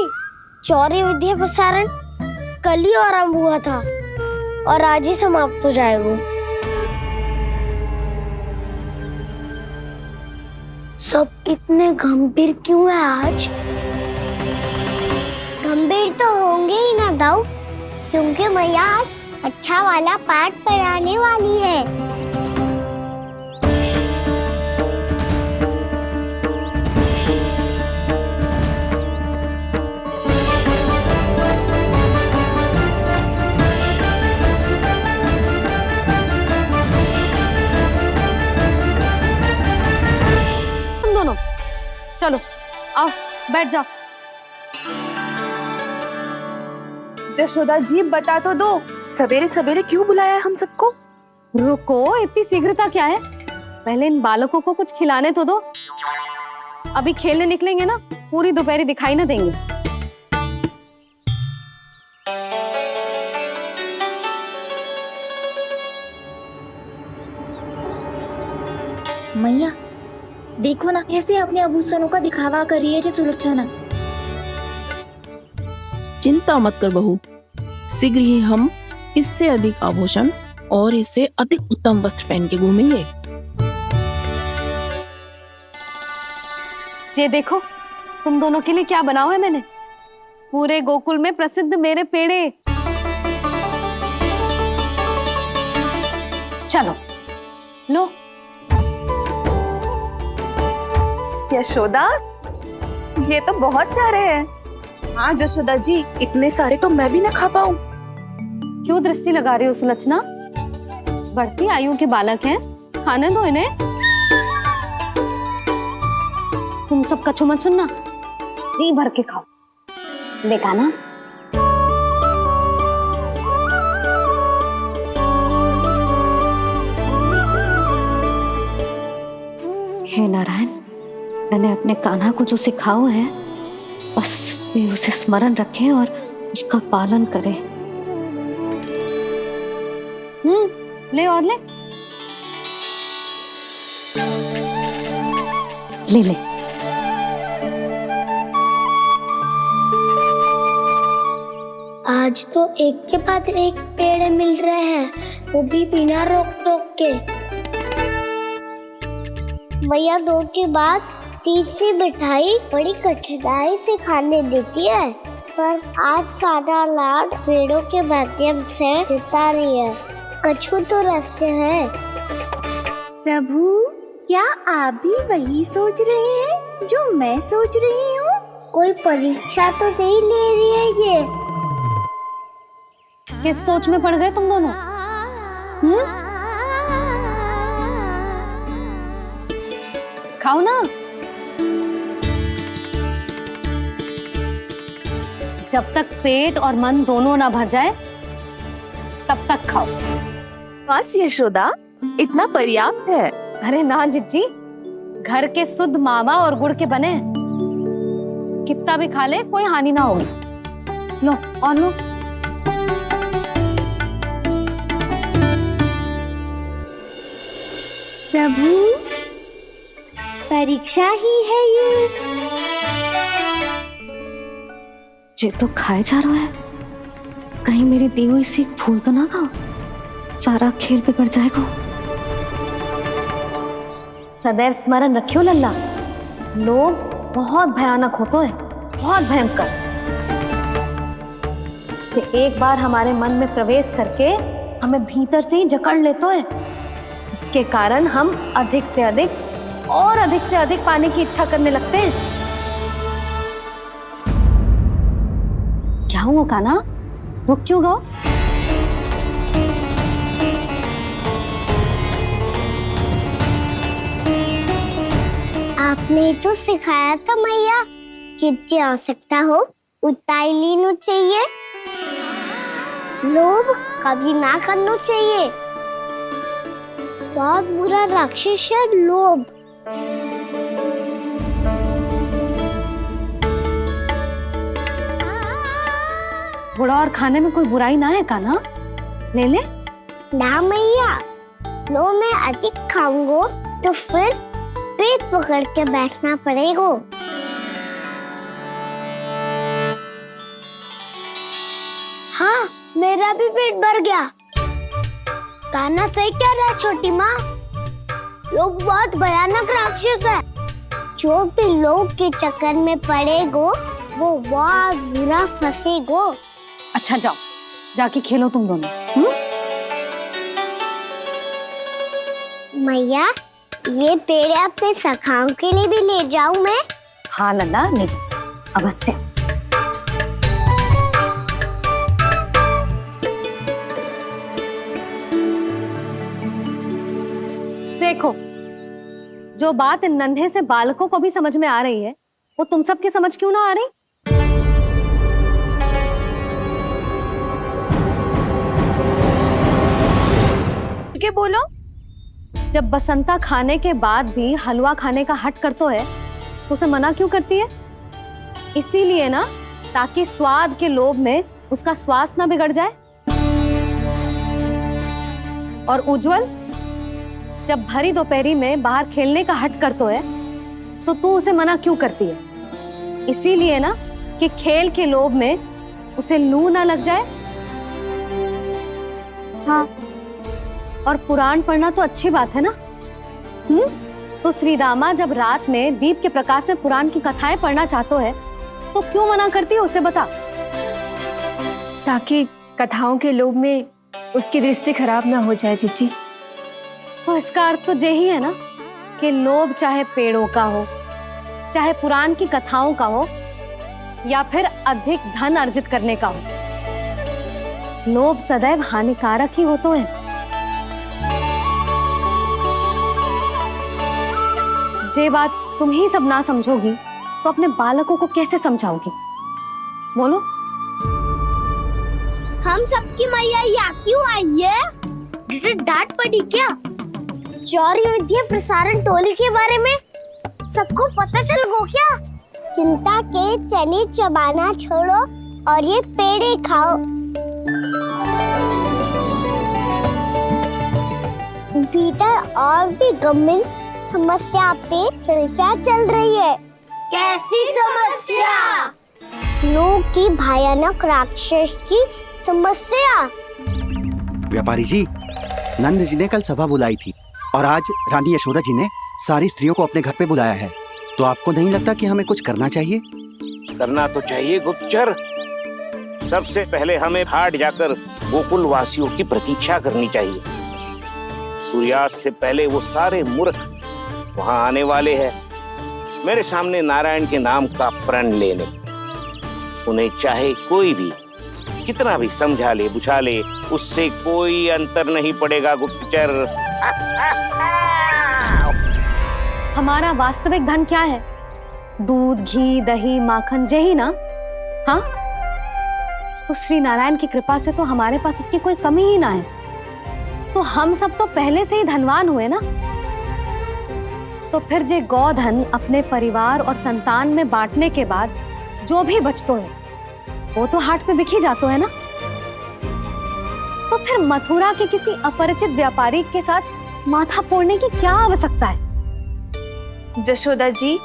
चौरी विद्या प्रसारण कल ही आरंभ हुआ था और आज ही समाप्त हो जाएगा। सब इतने गंभीर क्यों है आज? गंभीर तो होंगे ही ना दाऊ, क्योंकि मैया आज अच्छा वाला पाठ पढ़ाने वाली है। तुम दोनों चलो आओ बैठ जाओ। जशोदा जी बता तो दो, सवेरे सवेरे क्यों बुलाया है हम सबको? रुको, इतनी शीघ्रता क्या है? पहले इन बालकों को कुछ खिलाने तो दो। अभी खेलने निकलेंगे ना, पूरी दोपहरी दिखाई ना देंगे। मैया देखो ना कैसे अपने आभूषणों का दिखावा कर रही है जी सुलोचना। चिंता मत कर बहू, शीघ्र ही हम इससे अधिक आभूषण और इससे अधिक उत्तम वस्त्र पहन के घूमेंगे। ये देखो तुम दोनों के लिए क्या बनाओ है मैंने। पूरे गोकुल में प्रसिद्ध मेरे पेड़े। चलो लो। यशोदा ये तो बहुत सारे हैं। हाँ जशोदा जी, इतने सारे तो मैं भी ना खा पाऊं। क्यों दृष्टि लगा रही हो सुलक्षणा? बढ़ती आयु के बालक हैं, खाने दो इन्हें। तुम सब कछु मत सुनना, जी भर के खाओ। देखा ना? हे नारायण, मैंने अपने कान्हा को जो सिखाओ है बस वे उसे स्मरण रखें और उसका पालन करें। ले और ले ले ले। आज तो एक के बाद एक पेड़ मिल रहे हैं, वो भी बिना रोक टोक के। मैया दो के बाद तीसरी मिठाई बड़ी कठिनाई से खाने देती है, पर आज सादा लाड पेड़ों के माध्यम से जिता रही है। कछु तो रहस्य है। प्रभु क्या आप भी वही सोच रहे हैं जो मैं सोच रही हूँ? कोई परीक्षा तो नहीं ले रही है ये? किस सोच में पड़ गए तुम दोनों? खाओ ना। जब तक पेट और मन दोनों ना भर जाए तब तक खाओ। बस यशोदा, इतना पर्याप्त है। अरे ना जिज्जी, घर के शुद्ध मावा और गुड़ के बने, कितना भी खा ले कोई हानि ना होगी। लो और लो। प्रभु परीक्षा ही है ये तो खाए जा रहा है। कहीं मेरी दी हुई सीख भूल तो ना खाओ, सारा खेल बिगड़ जाएगा। सदैव स्मरण रखियो लल्ला, लोग बहुत भयानक होते हैं, बहुत भयंकर। जो एक बार हमारे मन में प्रवेश करके हमें भीतर से ही जकड़ लेते हैं, इसके कारण हम अधिक से अधिक पाने की इच्छा करने लगते हैं। क्या हुआ कान्हा, रुक क्यों गो? आपने तो सिखाया था मैया, जितनी आवश्यकता हो उतना ही लेना चाहिए, लोभ कभी ना करना चाहिए। बहुत बुरा राक्षस है लोभ। थोड़ा और खाने में कोई बुराई ना है कान्हा, ले ले। ना मैया, लो मैं अधिक खाऊंगा तो फिर पेट पकड़ के बैठना पड़ेगा। हाँ, मेरा भी पेट भर गया। कान्हा सही कह रहा है छोटी माँ, लोग बहुत भयानक राक्षस है। जो भी लोग के चक्कर में पड़ेगो वो बहुत बुरा फंसेगो। अच्छा जाओ, जाके खेलो तुम दोनों। मैया, ये पेड़ अपने सखाओं के लिए भी ले जाऊं मैं? हाँ लल्ला, ले जा अवश्य। देखो, जो बात इन नन्हे से बालकों को भी समझ में आ रही है, वो तुम सबकी समझ क्यों ना आ रही? के बोलो। जब बसंता खाने के बाद भी हलवा खाने का हट करतो है, तो उसे मना क्यों करती है? इसीलिए ना, ताकि स्वाद के लोभ में उसका स्वास्थ्य ना बिगड़ जाए। और उज्जवल, जब भरी दोपहरी में बाहर खेलने का हट करतो है, तो तू उसे मना क्यों करती है? इसीलिए ना, कि खेल के लोभ में उसे लू ना लग जाए। हाँ, और पुराण पढ़ना तो अच्छी बात है ना। तो श्री रामा जब रात में दीप के प्रकाश में पुराण की कथाएं पढ़ना चाहते है, तो क्यों मना करती है? उसे बता। ताकि कथाओं के लोभ में उसकी दृष्टि खराब ना हो जाए जीजी। तो इसका अर्थ तो यही है ना, कि लोभ चाहे पेड़ों का हो, चाहे पुराण की कथाओं का हो, या फिर अधिक धन अर्जित करने का हो, लोभ सदैव हानिकारक ही होता है। ये बात तुम ही सब ना समझोगी, तो अपने बालकों को कैसे समझाओगी? बोलो। हम सबकी मैया यहाँ क्यों आई है? डांट पड़ी क्या? चौरी विद्या प्रसारण टोली के बारे में सबको पता चल गो क्या? चिंता के चने चबाना छोड़ो और ये पेड़े खाओ। भीतर और भी गंभीर समस्या पे चर्चा चल रही है। कैसी समस्या? लोग की भयानक राक्षस की समस्या। व्यापारी जी, नंद जी ने कल सभा बुलाई थी और आज रानी यशोदा जी ने सारी स्त्रियों को अपने घर पे बुलाया है। तो आपको नहीं लगता कि हमें कुछ करना चाहिए? करना तो चाहिए गुप्तचर। सबसे पहले हमें हाट जाकर गोकुल वासियों की प्रतीक्षा करनी चाहिए। सूर्यास्त से पहले वो सारे मूर्ख वहां आने वाले हैं, मेरे सामने नारायण के नाम का प्रण लेने। उन्हें चाहे कोई भी कितना भी समझा ले बुझा ले, उससे कोई अंतर नहीं पड़ेगा गुप्तचर। हमारा वास्तविक धन क्या है? दूध, घी, दही, माखन, यही ना? हाँ, तो श्री नारायण की कृपा से तो हमारे पास इसकी कोई कमी ही ना है। तो हम सब तो पहले से ही धनवान हुए ना। तो फिर जे गोधन अपने परिवार और संतान में बांटने के बाद जो भी बचतो है, वो तो हाट पे बिखी जातो है ना। तो फिर मथुरा के किसी अपरिचित व्यापारी के साथ माथा फोड़ने की क्या आवश्यकता है? जशोदा जी,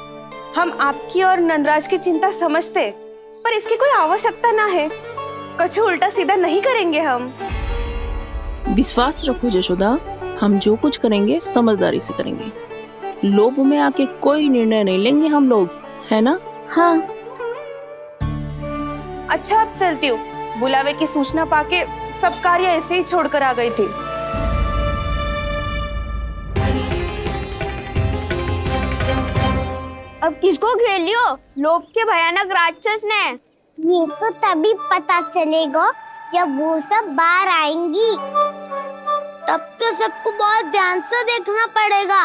हम आपकी और नंदराज की चिंता समझते, पर इसकी कोई आवश्यकता ना है। कुछ उल्टा सीधा नहीं करेंगे हम। विश्वास रखो जशोदा, हम जो कुछ करेंगे समझदारी से करेंगे। लोभ में आके कोई निर्णय नहीं लेंगे हम लोग, है ना? हाँ। अच्छा, अब चलती हूँ। बुलावे की सूचना पाके सब कार्य ऐसे ही छोड़कर आ गई थी। अब किसको घेलियो? लोभ के भयानक राक्षस ने। ये तो तभी पता चलेगा जब वो सब बाहर आएंगी। तब तो सबको बहुत ध्यान से देखना पड़ेगा।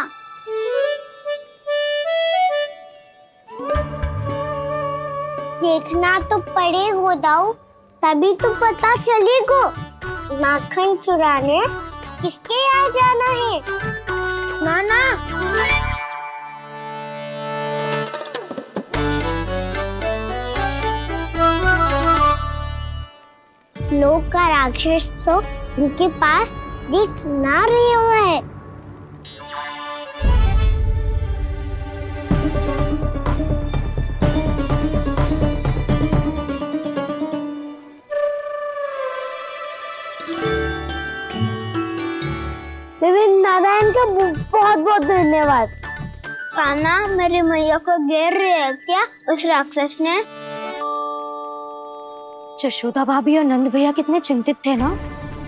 देखना तो पड़ेगा दाऊ, तभी तो पता चलेगा माखन चुराने किसके यहाँ जाना है। नाना, लोग का राक्षस तो उनके पास दिख ना रहे हुआ है। नारायण का बहुत बहुत धन्यवाद। कान्हा, मेरी मैया को घेर रहे है क्या उस राक्षस ने? जशोदा भाभी और नंद भैया कितने चिंतित थे ना।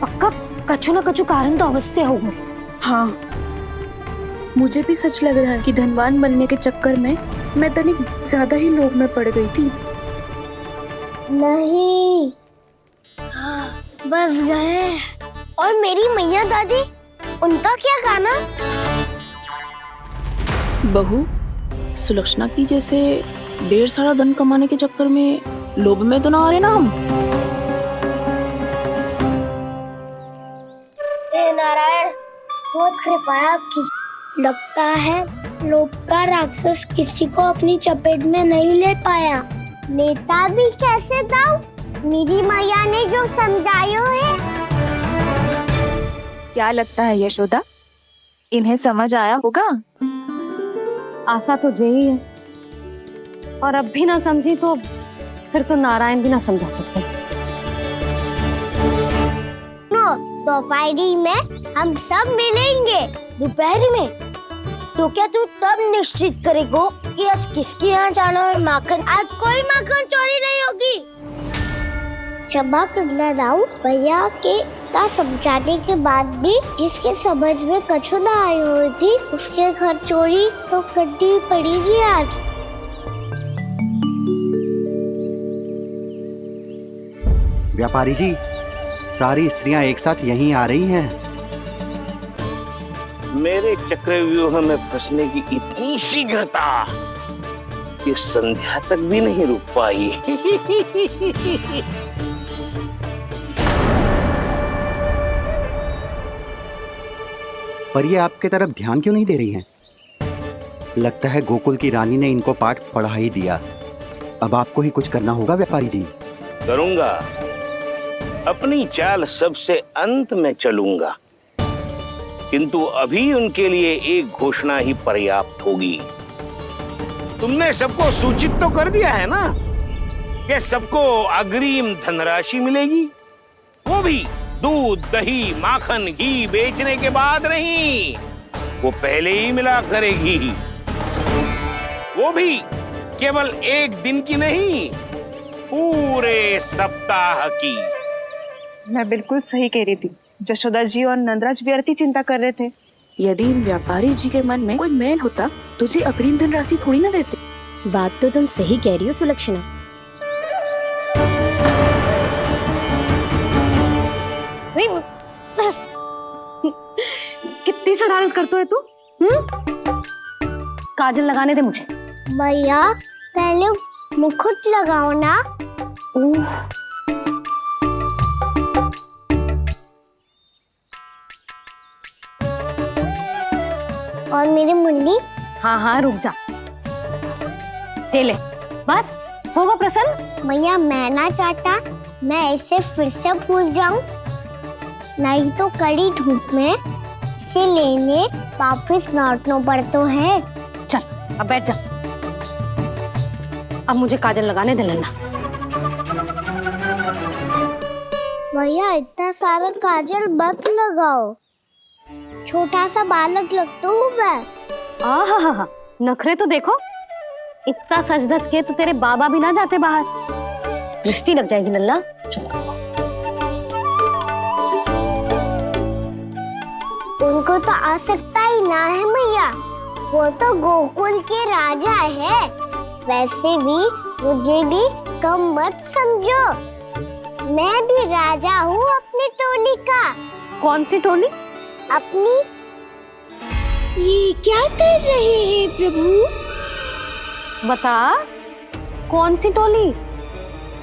पक्का कछु ना कछु कारण तो अवश्य होगा। हाँ, मुझे भी सच लग रहा है कि धनवान बनने के चक्कर में मैं तनिक ज्यादा ही लोभ में पड़ गई थी। नहीं, बस गए। और मेरी मैया दादी, उनका क्या गाना? बहू, सुलक्षणा की जैसे ढेर सारा धन कमाने के चक्कर में लोभ में तो ना आ रहे ना हम। हे नारायण, बहुत कृपा है आपकी। लगता है लोभ का राक्षस किसी को अपनी चपेट में नहीं ले पाया। लेता भी कैसे दाऊ? मेरी मैया ने जो समझायो है। क्या लगता है यशोदा, इन्हें समझ आया होगा? आशा तो यही है, और अब भी ना समझी तो फिर तो नारायण भी ना समझा सकते। दोपहरी में हम सब मिलेंगे। दोपहरी में? तो क्या तू तब निश्चित करेगा कि आज किसके यहाँ जाना है माखन? आज कोई माखन चोरी नहीं होगी। क्षमा करना राव, भैया के का समझाने के बाद भी जिसके समझ में कछु ना आई होगी उसके घर चोरी तो करनी पड़ेगी आज। व्यापारी जी, सारी स्त्रियां एक साथ यहीं आ रही हैं। मेरे चक्रव्यूह में फंसने की इतनी शीघ्रता कि संध्या तक भी नहीं रुक पाई। पर ये आपके तरफ ध्यान क्यों नहीं दे रही हैं? लगता है गोकुल की रानी ने इनको पाठ पढ़ा ही दिया। अब आपको ही कुछ करना होगा व्यापारी जी। करूंगा, अपनी चाल सबसे अंत में चलूंगा, किंतु अभी उनके लिए एक घोषणा ही पर्याप्त होगी। तुमने सबको सूचित तो कर दिया है ना कि सबको अग्रिम धनराशि मिलेगी, वो भी दूध, दही, माखन, घी बेचने के बाद नहीं, वो पहले ही मिला करेगी। वो भी केवल एक दिन की नहीं, पूरे सप्ताह की। मैं बिल्कुल सही कह रही थी। जशोदा जी और नंदराज व्यर्थ चिंता कर रहे थे। यदि इन व्यापारी जी के मन में कोई मैल होता तो जी अग्रिम धनराशि थोड़ी ना देते। बात तो तुम सही कह रही हो सुलक्षणा। कितनी शरारत करते हो तू? काजल लगाने दे मुझे। भैया पहले मुकुट लगाओ ना। और मेरी मुन्नी? हाँ हाँ रुक जा, ले बस होगा प्रसन्न। भैया मैं ना चाहता मैं ऐसे फिर से भूल जाऊं, नहीं तो कड़ी धूप में इसे लेने वापस लौटना पड़ता है। चल अब बैठ जा, अब मुझे काजल लगाने दे लेना। भैया इतना सारा काजल मत लगाओ, छोटा सा बालक लगता हूँ मैं। आहा, नखरे तो देखो, इतना सज धज के तो तेरे बाबा भी ना जाते बाहर, दृष्टि लग जाएगी नल्ला। उनको तो आ सकता ही ना है भैया, वो तो गोकुल के राजा है। वैसे भी मुझे भी कम मत समझो, मैं भी राजा हूँ अपनी टोली का। कौन सी टोली? अपनी। ये क्या कर रहे हैं प्रभु? बता, कौन सी टोली?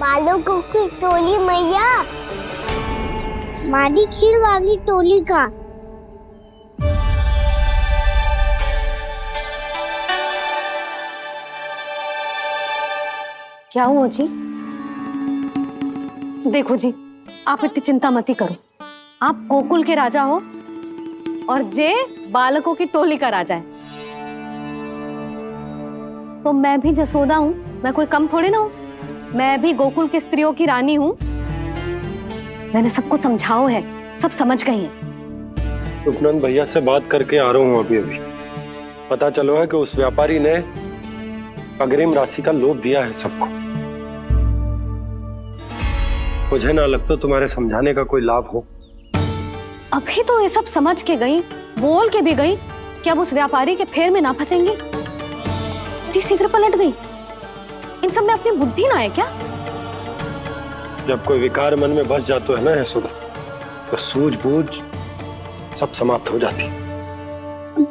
बालकों की टोली मैया, मारी खीर वाली टोली का। क्या हुआ जी? देखो जी, आप इतनी चिंता मत करो, आप गोकुल के राजा हो और जे बालकों की टोली का राजा है, तो मैं भी जसोदा हूँ, मैं कोई कम थोड़ी ना हूँ, मैं भी गोकुल की स्त्रियों की रानी हूँ। मैंने सबको समझाओ है, सब समझ गई हैं। उपनंद भैया से बात करके आ रहा हूँ अभी। पता चलो है कि उस व्यापारी ने अग्रिम राशि का लोभ दिया है सबको। मुझे ना लगता तुम्हारे समझाने का कोई लाभ हो। अभी तो ये सब समझ के गई, बोल के भी गई कि अब उस व्यापारी के फेर में ना फंसेंगी। इतनी शीघ्र पलट गई। इन सब में अपनी बुद्धि ना है क्या? जब कोई विकार मन में बस जाता है ना यशोदा, तो सूझबूझ सब समाप्त हो जाती।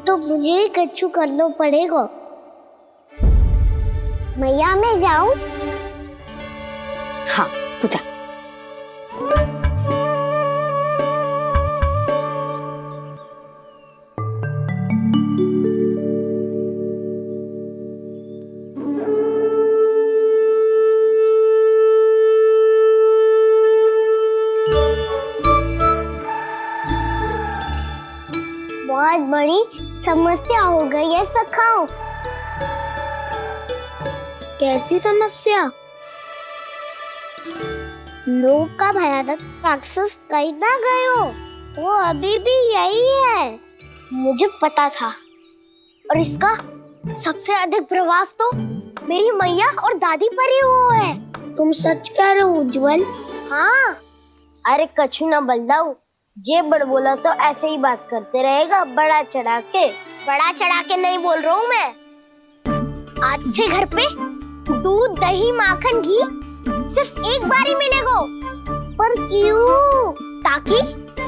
तो मुझे ही कच्चू करना पड़ेगा। मैया मैं जाऊं? हाँ तू जा। बहुत बड़ी समस्या हो गई है सखाओ। कैसी समस्या? लोभ का भयानक राक्षस कहीं ना गए हो, वो अभी भी यही है। मुझे पता था, और इसका सबसे अधिक प्रभाव तो मेरी मैया और दादी पर ही हुआ है। तुम सच कह रहे हो उज्जवल? हाँ। अरे कछु ना बलदाऊ, जे बड़ बोला तो ऐसे ही बात करते रहेगा बड़ा चढ़ा के। बड़ा चढ़ा के नहीं बोल रहा हूँ मैं। आज से घर पे दूध दही माखन घी सिर्फ एक बार ही मिलेगा। पर क्यों? ताकि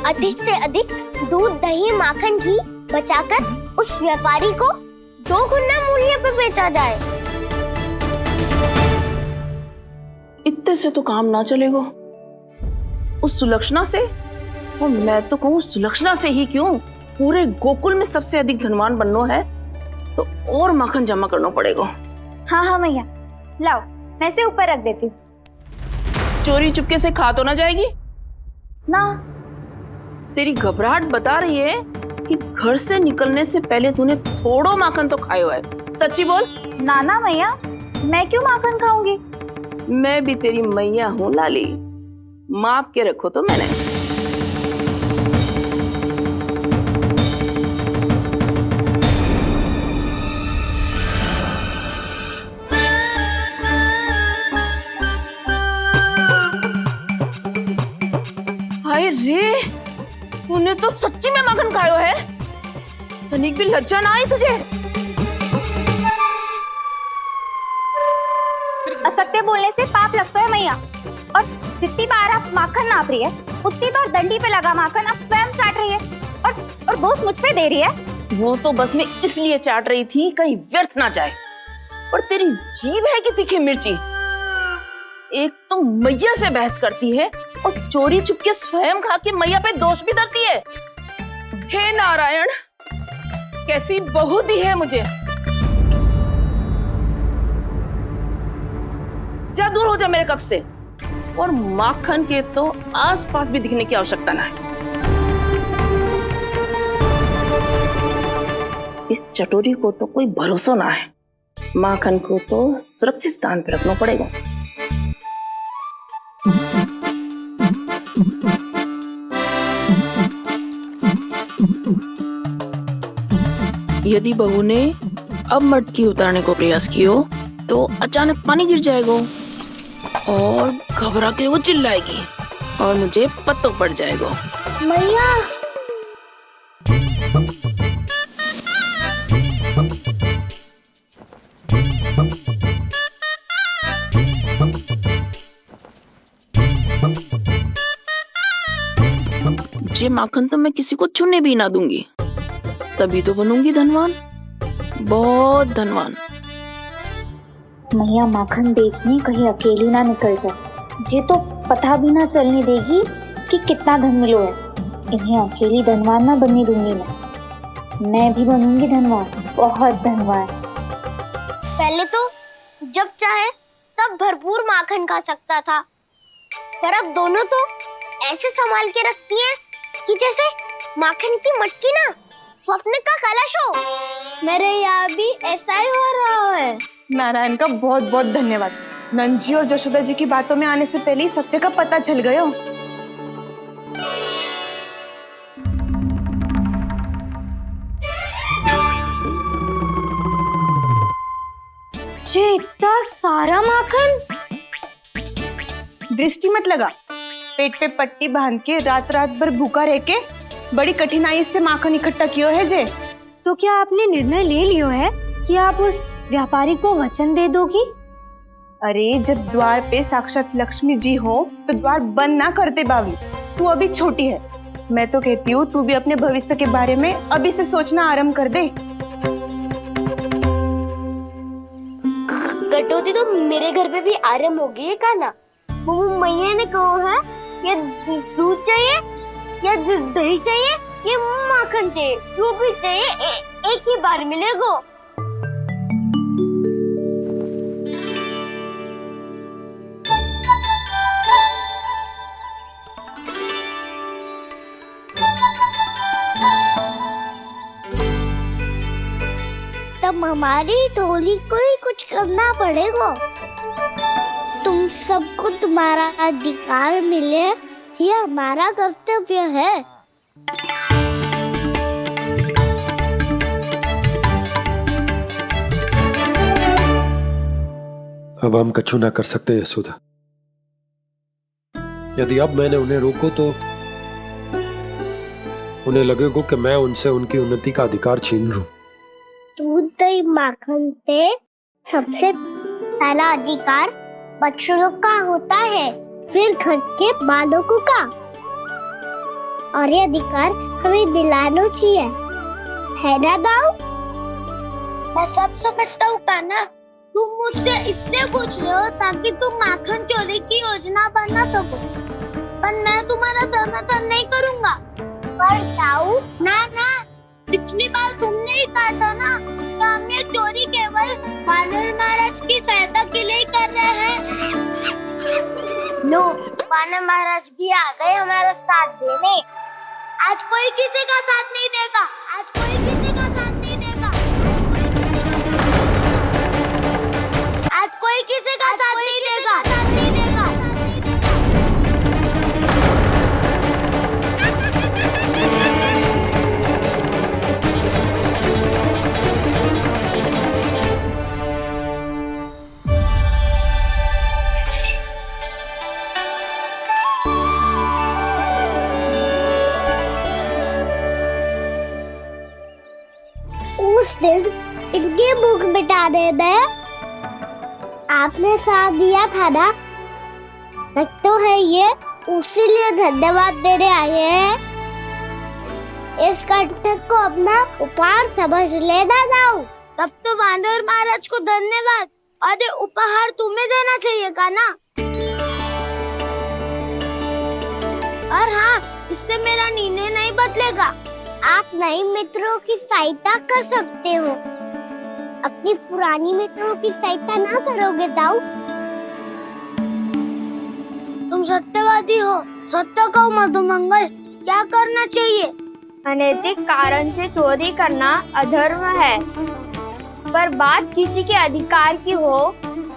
अधिक से अधिक दूध दही माखन घी बचाकर उस व्यापारी को 2 गुना मूल्य पे बेचा जाए। इतने से तो काम ना चलेगा। उस सुलक्षणा से, और मैं तो कहूँ सुलक्षणा से ही क्यों, पूरे गोकुल में सबसे अधिक धनवान बनना है तो और माखन जमा करना पड़ेगा। हाँ हाँ मैया, लाओ मैं इसे ऊपर रख देती हूँ। चोरी चुपके से खा तो ना जाएगी ना? तेरी घबराहट बता रही है कि घर से निकलने से पहले तूने थोड़ा माखन तो खाया है। सच्ची बोल। ना ना मैया, मैं क्यों माखन खाऊंगी? मैं भी तेरी मैया हूँ लाली, माप के रखो तो मैंने। हाय रे, तूने तो सच्ची में माखन खायो है। तनिक भी लज्जा ना आई तुझे? असत्य बोलने से पाप लगता है मैया, और जितनी बार आप माखन नाप रही है उतनी बार डंडी पे लगा माखन आप स्वयं चाट रही है, और दोष मुझ पे दे रही है। वो तो बस मैं इसलिए चाट रही थी कहीं व्यर्थ ना जाए। और तेरी जीभ है कि तीखी मिर्ची। एक तो मैया से बहस करती है और चोरी चुपके स्वयं खा के मैया पे दोष भी धरती है। हे नारायण, कैसी बहू दी है मुझे। जा, दूर हो जा मेरे कक्ष से। और माखन के तो आसपास भी दिखने की आवश्यकता ना है। इस चटोरी को तो कोई भरोसा ना है। माखन को तो सुरक्षित स्थान पर रखना पड़ेगा। यदि बहू ने अब मटकी उतारने को प्रयास किया तो अचानक पानी गिर जाएगा और घबरा के वो चिल्लाएगी और मुझे पता पड़ जाएगा। मैया, ये माखन तो मैं किसी को छूने भी ना दूंगी, तभी तो बनूंगी धनवान, बहुत धनवान। मैया माखन बेचने कहीं अकेली ना निकल जाए। ये तो पता भी ना चलने देगी कि कितना धन मिलो है। इन्हें अकेली धनवान ना बनने दूंगी मैं भी बनूंगी धनवान, बहुत धनवान। पहले तो जब चाहे तब भरपूर माखन खा सकता था, पर अब दोनों तो ऐसे संभाल के रखती हैं कि जैसे माखन की मटकी ना स्वप्न का कलश हो। मेरे यहाँ भी ऐसा ही हो रहा है। नारायण का बहुत बहुत धन्यवाद। नंद जी और जशोदा जी की बातों में आने से पहले ही सत्य का पता चल गया। ये इतना सारा माखन! दृष्टि मत लगा, पेट पे पट्टी बांध के रात रात भर भूखा रह के बड़ी कठिनाई से माखन इकट्ठा कियो है जे। तो क्या आपने निर्णय ले लियो है कि आप उस व्यापारी को वचन दे दोगी? अरे जब द्वार पे साक्षात लक्ष्मी जी हो तो द्वार बंद ना करते बावली। तू अभी छोटी है, मैं तो कहती हूँ तू भी अपने भविष्य के बारे में अभी से सोचना आरंभ कर दे। कटौती तो मेरे घर पे भी आरंभ हो गई है का ना? वो मैया ने कहा है या दूध चाहिए या दही चाहिए या माखन चाहिए, जो भी चाहिए एक ही बार मिलेगा। तब हमारी टोली को ही कुछ करना पड़ेगा। तुम सबको तुम्हारा अधिकार मिले, ये हमारा कर्तव्य है। अब हम कछु ना कर सकते यशोदा। यदि अब मैंने उन्हें रोको तो उन्हें लगेगा कि मैं उनसे उनकी उन्नति का अधिकार छीन लूं। दूध दही माखन पे सबसे पहला अधिकार बछड़ों का होता है, फिर घर के बालकों का, और ये अधिकार हमें दिलाना चाहिए, है ना दाऊ? मैं सब समझता हूँ कान्हा, तुम मुझसे इसलिए पूछ रहे हो ताकि तुम माखन चोरी की योजना बना सको, पर मैं तुम्हारा समर्थन नहीं करूँगा। पर दाऊ ना ना, पिछली बार तुमने ही कहा था ना कि हम ये चोरी केवल वानर महाराज की सहायता के लिए कर रहे हैं। लो, वानर महाराज भी आ गए हमारा साथ देने। आज कोई किसी का साथ नहीं देगा, आज कोई किसी का साथ नहीं देगा, आज कोई किसी का साथ नहीं देगा। उस दिन इनकी भूख मिटाने में आपने साथ दिया था ना, तो है ये उसी लिए धन्यवाद देने आए हैं। इस कंटक को अपना उपहार समझ लेना जाओ। तब तो वानर महाराज को धन्यवाद और ये उपहार तुम्हें देना चाहिए का ना? और हाँ, इससे मेरा निर्णय नहीं बदलेगा। आप नए मित्रों की सहायता कर सकते हो, अपनी पुरानी मित्रों की सहायता ना करोगे दाऊ? तुम सत्यवादी हो, सत्य कहो मधुमंगल, क्या करना चाहिए? अनैतिक कारण से चोरी करना अधर्म है, पर बात किसी के अधिकार की हो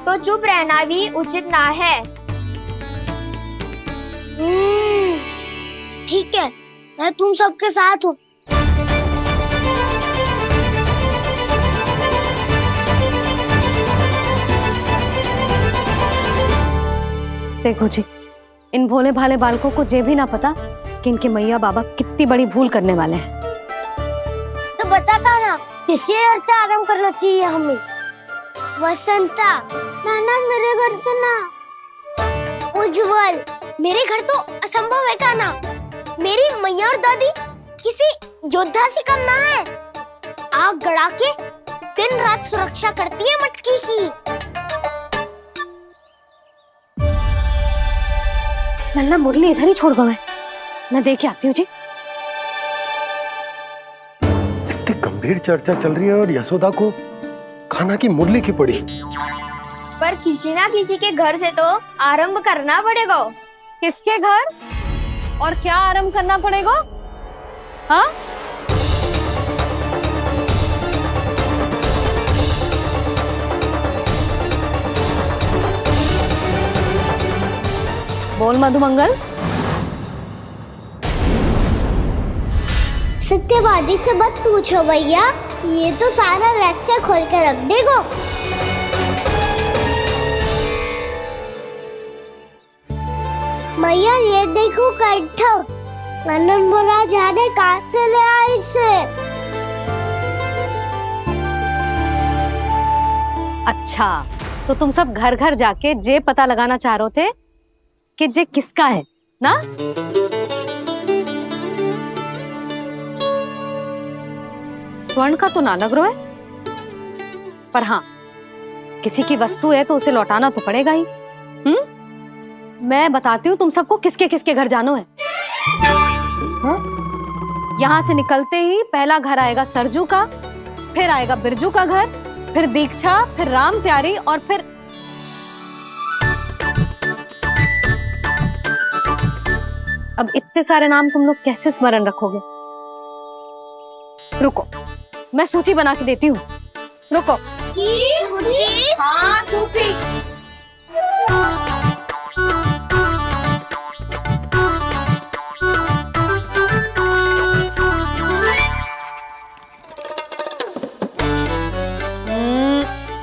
तो चुप रहना भी उचित ना है। ठीक है, मैं तुम सबके साथ हूँ। देखो जी, इन भोले भाले बालकों को ये भी ना पता कि इनके मैया बाबा कितनी बड़ी भूल करने वाले हैं। तो बताता ना, किसी घर से आराम करना चाहिए हमें। वसंता, ना मेरे घर से ना। उज्जवल, मेरे घर तो असंभव है का ना। मेरी मैया और दादी किसी योद्धा से कम ना है। आग गड़ा के दिन रात सुरक्षा करती है मटकी की। लल्ला मुरली इधर ही छोड़ गए, मैं देख के आती हूँ जी। इतनी गंभीर चर्चा चल रही है और यशोदा को खाना की मुरली की पड़ी। पर किसी ना किसी के घर से तो आरंभ करना पड़ेगा। किसके घर और क्या आरंभ करना पड़ेगा? हाँ, बोल मधुमंगल। सत्यवादी से मत पूछो भैया, ये तो सारा रहस्य खोल के रख देगा। मैया ये देखो कट्ठर, नंदन बोला जाने कहाँ से ले आए इसे। अच्छा, तो तुम सब घर घर जाके जे पता लगाना चाह रहे थे कि जे किसका है ना? स्वर्ण का तो ना लग रहा है, पर हाँ, किसी की वस्तु है तो उसे लौटाना तो पड़ेगा ही। मैं बताती हूँ तुम सबको किसके किसके घर जाना है। यहाँ से निकलते ही पहला घर आएगा सरजू का, फिर आएगा बिरजू का घर, फिर दीक्षा, फिर राम प्यारी और फिर अब इतने सारे नाम तुम लोग कैसे स्मरण रखोगे? रुको, मैं सूची बना के देती हूँ। रुको। हाँ,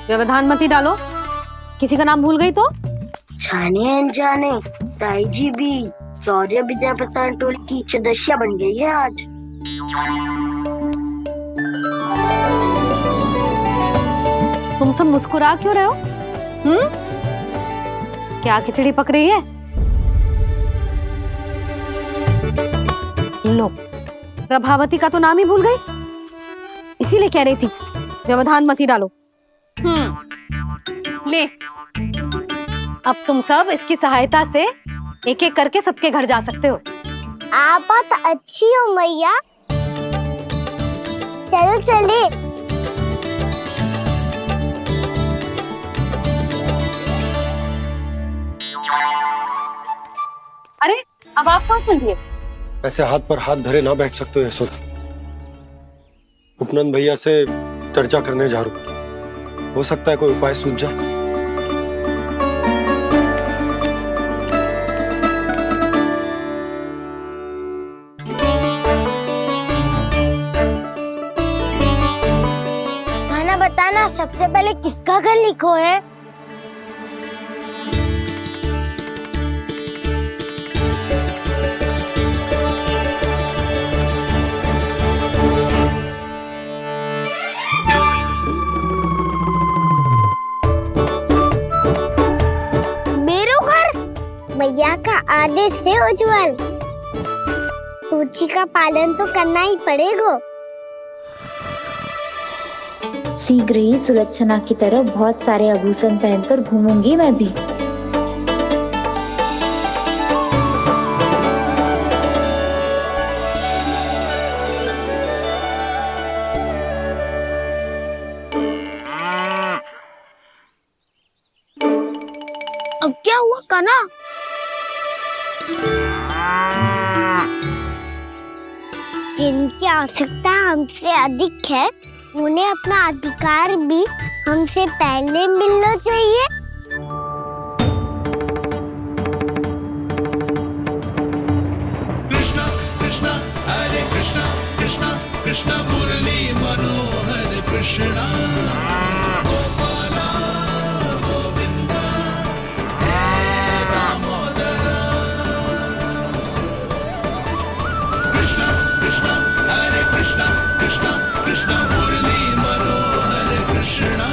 व्यवधान मत ही डालो, किसी का नाम भूल गई तो? जाने अनजाने ताई जी भी शौर्य विद्या प्रसारण टोली की सदस्य बन गई है आज। तुम सब मुस्कुरा क्यों रहे हो? क्या खिचड़ी पक रही है? लो, प्रभावती का तो नाम ही भूल गई, इसीलिए कह रही थी व्यवधान मत ही डालो। ले, अब तुम सब इसकी सहायता से एक एक करके सबके घर जा सकते हो। आप बात अच्छी हो मैया, चलो चले। अरे, अब आप कहाँ चल दिए? ऐसे हाथ पर हाथ धरे ना बैठ सकते हो यशोदा। उपनंद भैया से चर्चा करने जा रहा हूं, हो सकता है कोई उपाय सूझ जाए। खाना बताना, सबसे पहले किसका घर लिखो है? मैया का आदेश से उज्जवल, सूची का पालन तो करना ही पड़ेगा। शीघ्र ही सुलक्षणा की तरह बहुत सारे आभूषण पहनकर घूमूंगी मैं भी। अब क्या हुआ कान्हा? जिनकी आवश्यकता हमसे अधिक है, उन्हें अपना अधिकार भी हमसे पहले मिलना चाहिए। कृष्णा कृष्णा हरे कृष्णा कृष्णा कृष्णा मुरली मनोहर कृष्णा गोपाला गोविंदा हे दामोदरा। कृष्णा कृष्णा हरे कृष्णा कृष्णा कृष्णा मुरली मनोहर कृष्णा।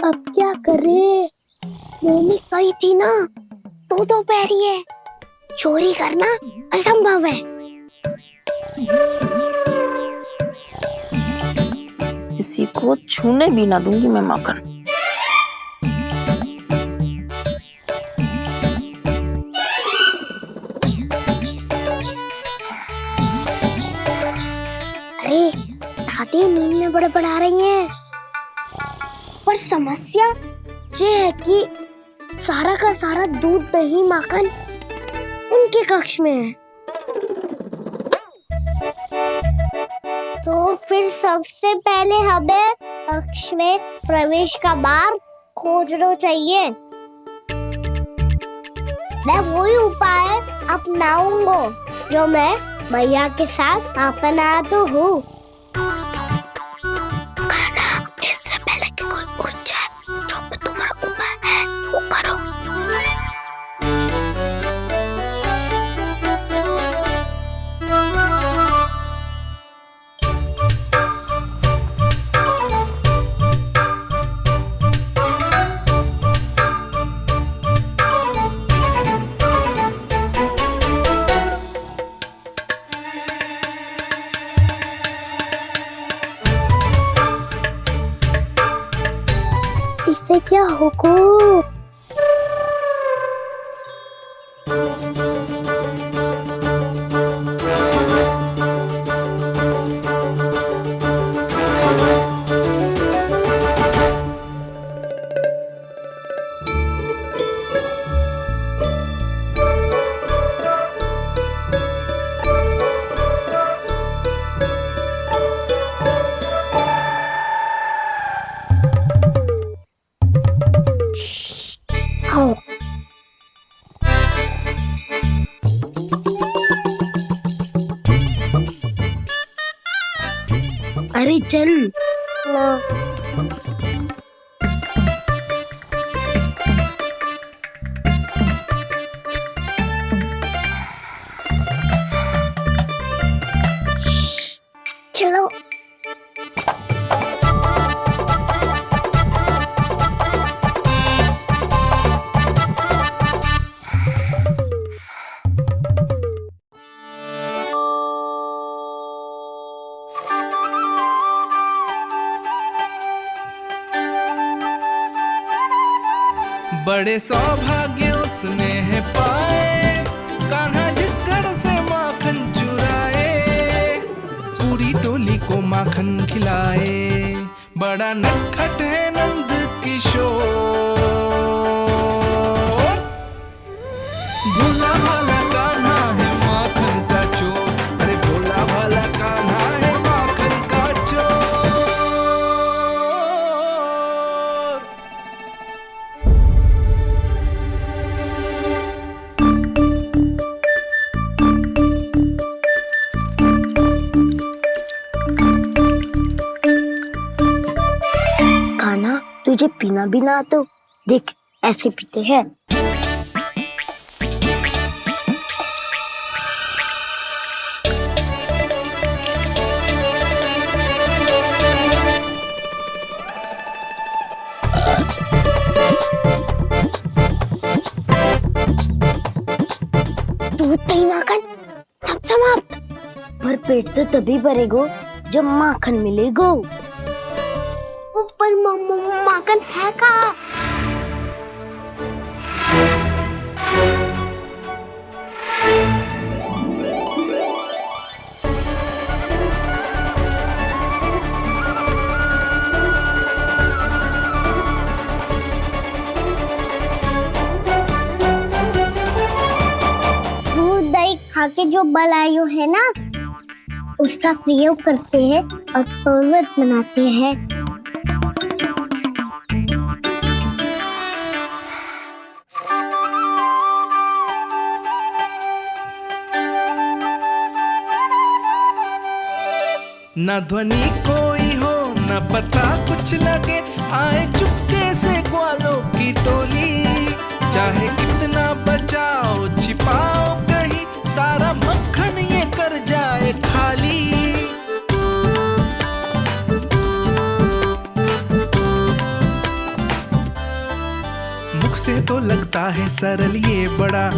अब क्या करे? मम्मी कही थी ना, दो पैरी है, चोरी करना असंभव है। किसी को छूने भी ना दूंगी मैं माखन। अरे दादी नींद में बड़बड़ा रही हैं, पर समस्या ये है कि सारा का सारा दूध दही माखन उनके कक्ष में है। तो फिर सबसे पहले हमें कक्ष में प्रवेश का मार्ग खोजना चाहिए। मैं वही उपाय अपनाऊंगा, जो मैं मैया के साथ अपना तो हूँ। इससे पहले कि कोई पूछ जाए, जो भी तुम्हारा उपाय है वो करो। इससे क्या होगा? अरे चल। चलो। बड़े सौभाग्य उसने है पाए, कान्हा जिस घर से माखन चुराए, पूरी टोली को माखन खिलाए। बड़ा नटखट है नंद किशोर, भोला भाला कान्हा है माखन का चोर। अरे भोला भाला कान्हा है माखन का चोर। कान्हा, तुझे पीना भी ना तो देख, ऐसे पीते हैं। दूध दही माखन सब समाप्त। पर पेट तो तभी भरेगो जब माखन मिलेगो। पर माखन है कहाँ? दूध दही खा के जो बलायु है ना, उसका प्रयोग करते हैं और पर्वत बनाते हैं। न ध्वनि कोई हो न पता कुछ लगे, आए चुपके से ग्वालों की टोली। चाहे कितना बचाओ छिपाओ कहीं, सारा मक्खन ये कर जाए खाली। मुख से तो लगता है सरल ये बड़ा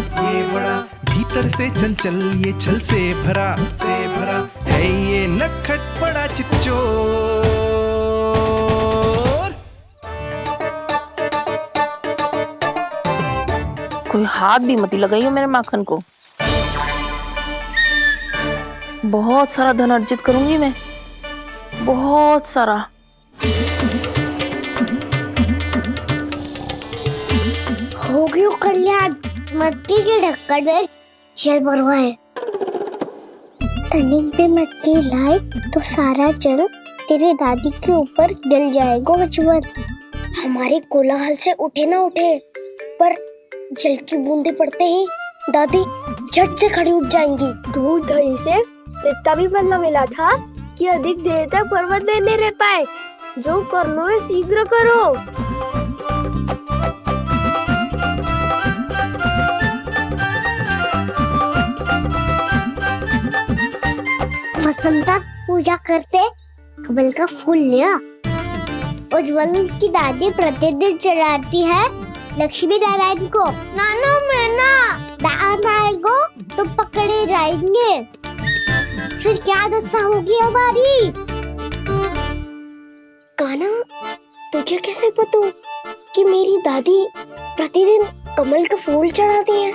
भीतर से चंचल ये छल से भरा है ये नटखट बड़ा चिच्चोर। कोई हाथ भी मत लगाइयो मेरे माखन को। बहुत सारा धन अर्जित करूंगी मैं, बहुत सारा। हो गयो कल्याण, मट्टी के ढक्कन में जल भरवा है। टर्निंग पे मट्टी लाए तो सारा जल तेरी दादी के ऊपर गिर जाएगा बचपन। हमारे कोलाहल से उठे ना उठे, पर जल की बूंदे पड़ते ही दादी झट से खड़ी उठ जाएंगी। दूध दही से इतना भी बनना मिला था कि अधिक देर तक पर्वत में नहीं रह पाए। जो करना है शीघ्र करो। वसंता पूजा करते कमल का फूल लिया। उज्जवल की दादी प्रतिदिन चढ़ाती है लक्ष्मी नारायण को। नाना मैं ना आएगो तो पकड़े जाएंगे। फिर क्या दशा होगी हमारी? कान्हा, तुझे कैसे पता कि मेरी दादी प्रतिदिन कमल का फूल चढ़ाती है?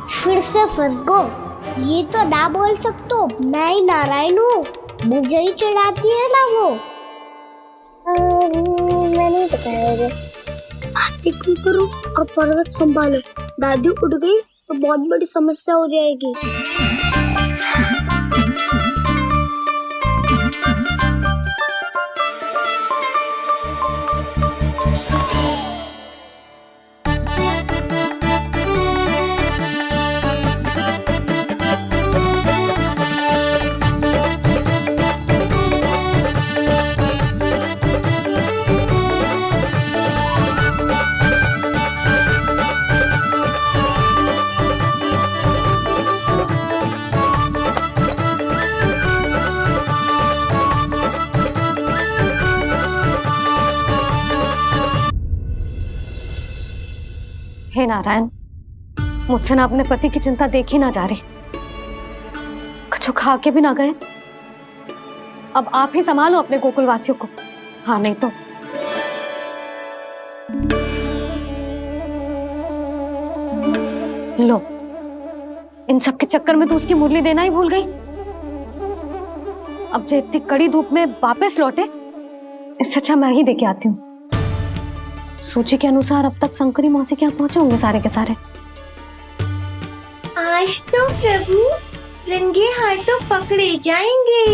फिर से फंस गो। ये तो ना बोल सकतो, मैं ही नारायण हूँ, मुझे ही चढ़ाती है ना वो। मैं नहीं बताया। बातें क्यों करो और पर्वत संभालो। दादी उठ गई तो बहुत बड़ी समस्या हो जाएगी। हे नारायण, मुझसे ना अपने पति की चिंता देखी ना जा रही। कुछ खा के भी ना गए। अब आप ही संभालो अपने गोकुल वासियों को। हाँ नहीं तो लो, इन सब के चक्कर में तो उसकी मुरली देना ही भूल गई। अब जो इतनी कड़ी धूप में वापस लौटे, इससे अच्छा मैं ही देके आती हूँ। सूची के अनुसार अब तक शंकरी मौसी के यहाँ पहुंचे होंगे सारे के सारे। आज तो प्रभु रंगे हाथों पकड़े जाएंगे।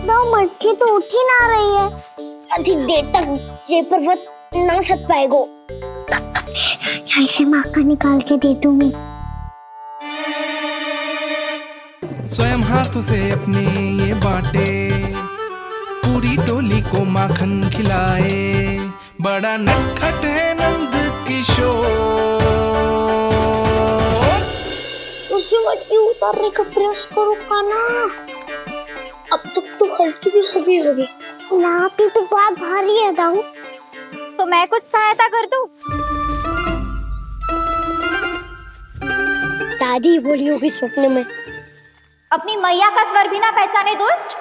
9 मटकी तो उठ ही ना रही है। अधिक देर तक जे पर्वत ना सक पाएगो। यहाँ से माखन निकाल के दे दूंगी। स्वयं हाथों से अपने ये बाटे, पूरी टोली को माखन खिलाए। बड़ा नटखट है नंद किशोर। उसे मटकी उतारने का प्रयास करो कान्हा। अब तक तो हल्की भी हो गई होगी। नापी तो बहुत भारी है दाऊ। तो मैं कुछ सहायता कर दूं? दादी बोली होगी सपने में। अपनी मैया का स्वर भी ना पहचाने दुष्ट।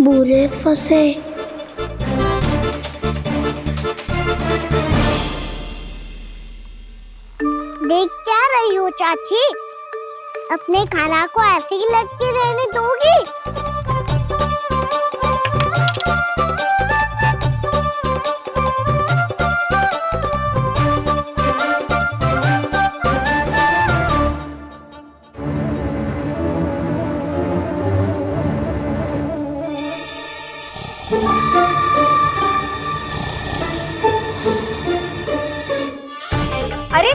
बुरे फंसे। देख क्या रही हो चाची? अपने खाना को ऐसे ही लटके रहने दोगी? अरे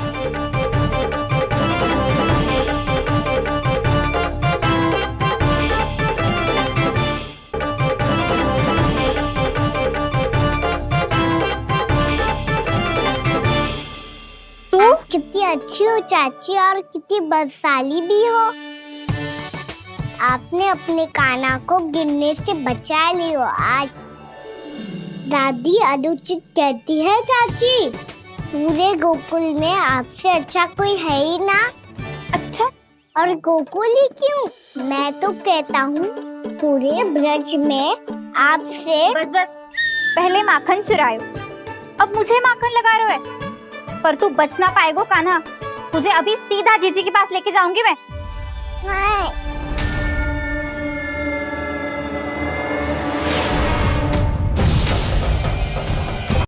कितनी अच्छी हो चाची और कितनी बदसाली भी हो। आपने अपने कान्हा को गिरने से बचा ली हो आज। दादी अनुचित कहती है चाची, पूरे गोकुल में आपसे अच्छा कोई है ही ना। अच्छा, और गोकुल ही क्यों, मैं तो कहता हूँ पूरे ब्रज में आपसे। बस बस, पहले माखन चुरायो, अब मुझे माखन लगा रहे हो। पर तू बच ना पाएगो कान्हा। तुझे अभी सीधा जीजी के पास लेके जाऊंगी मैं। नहीं।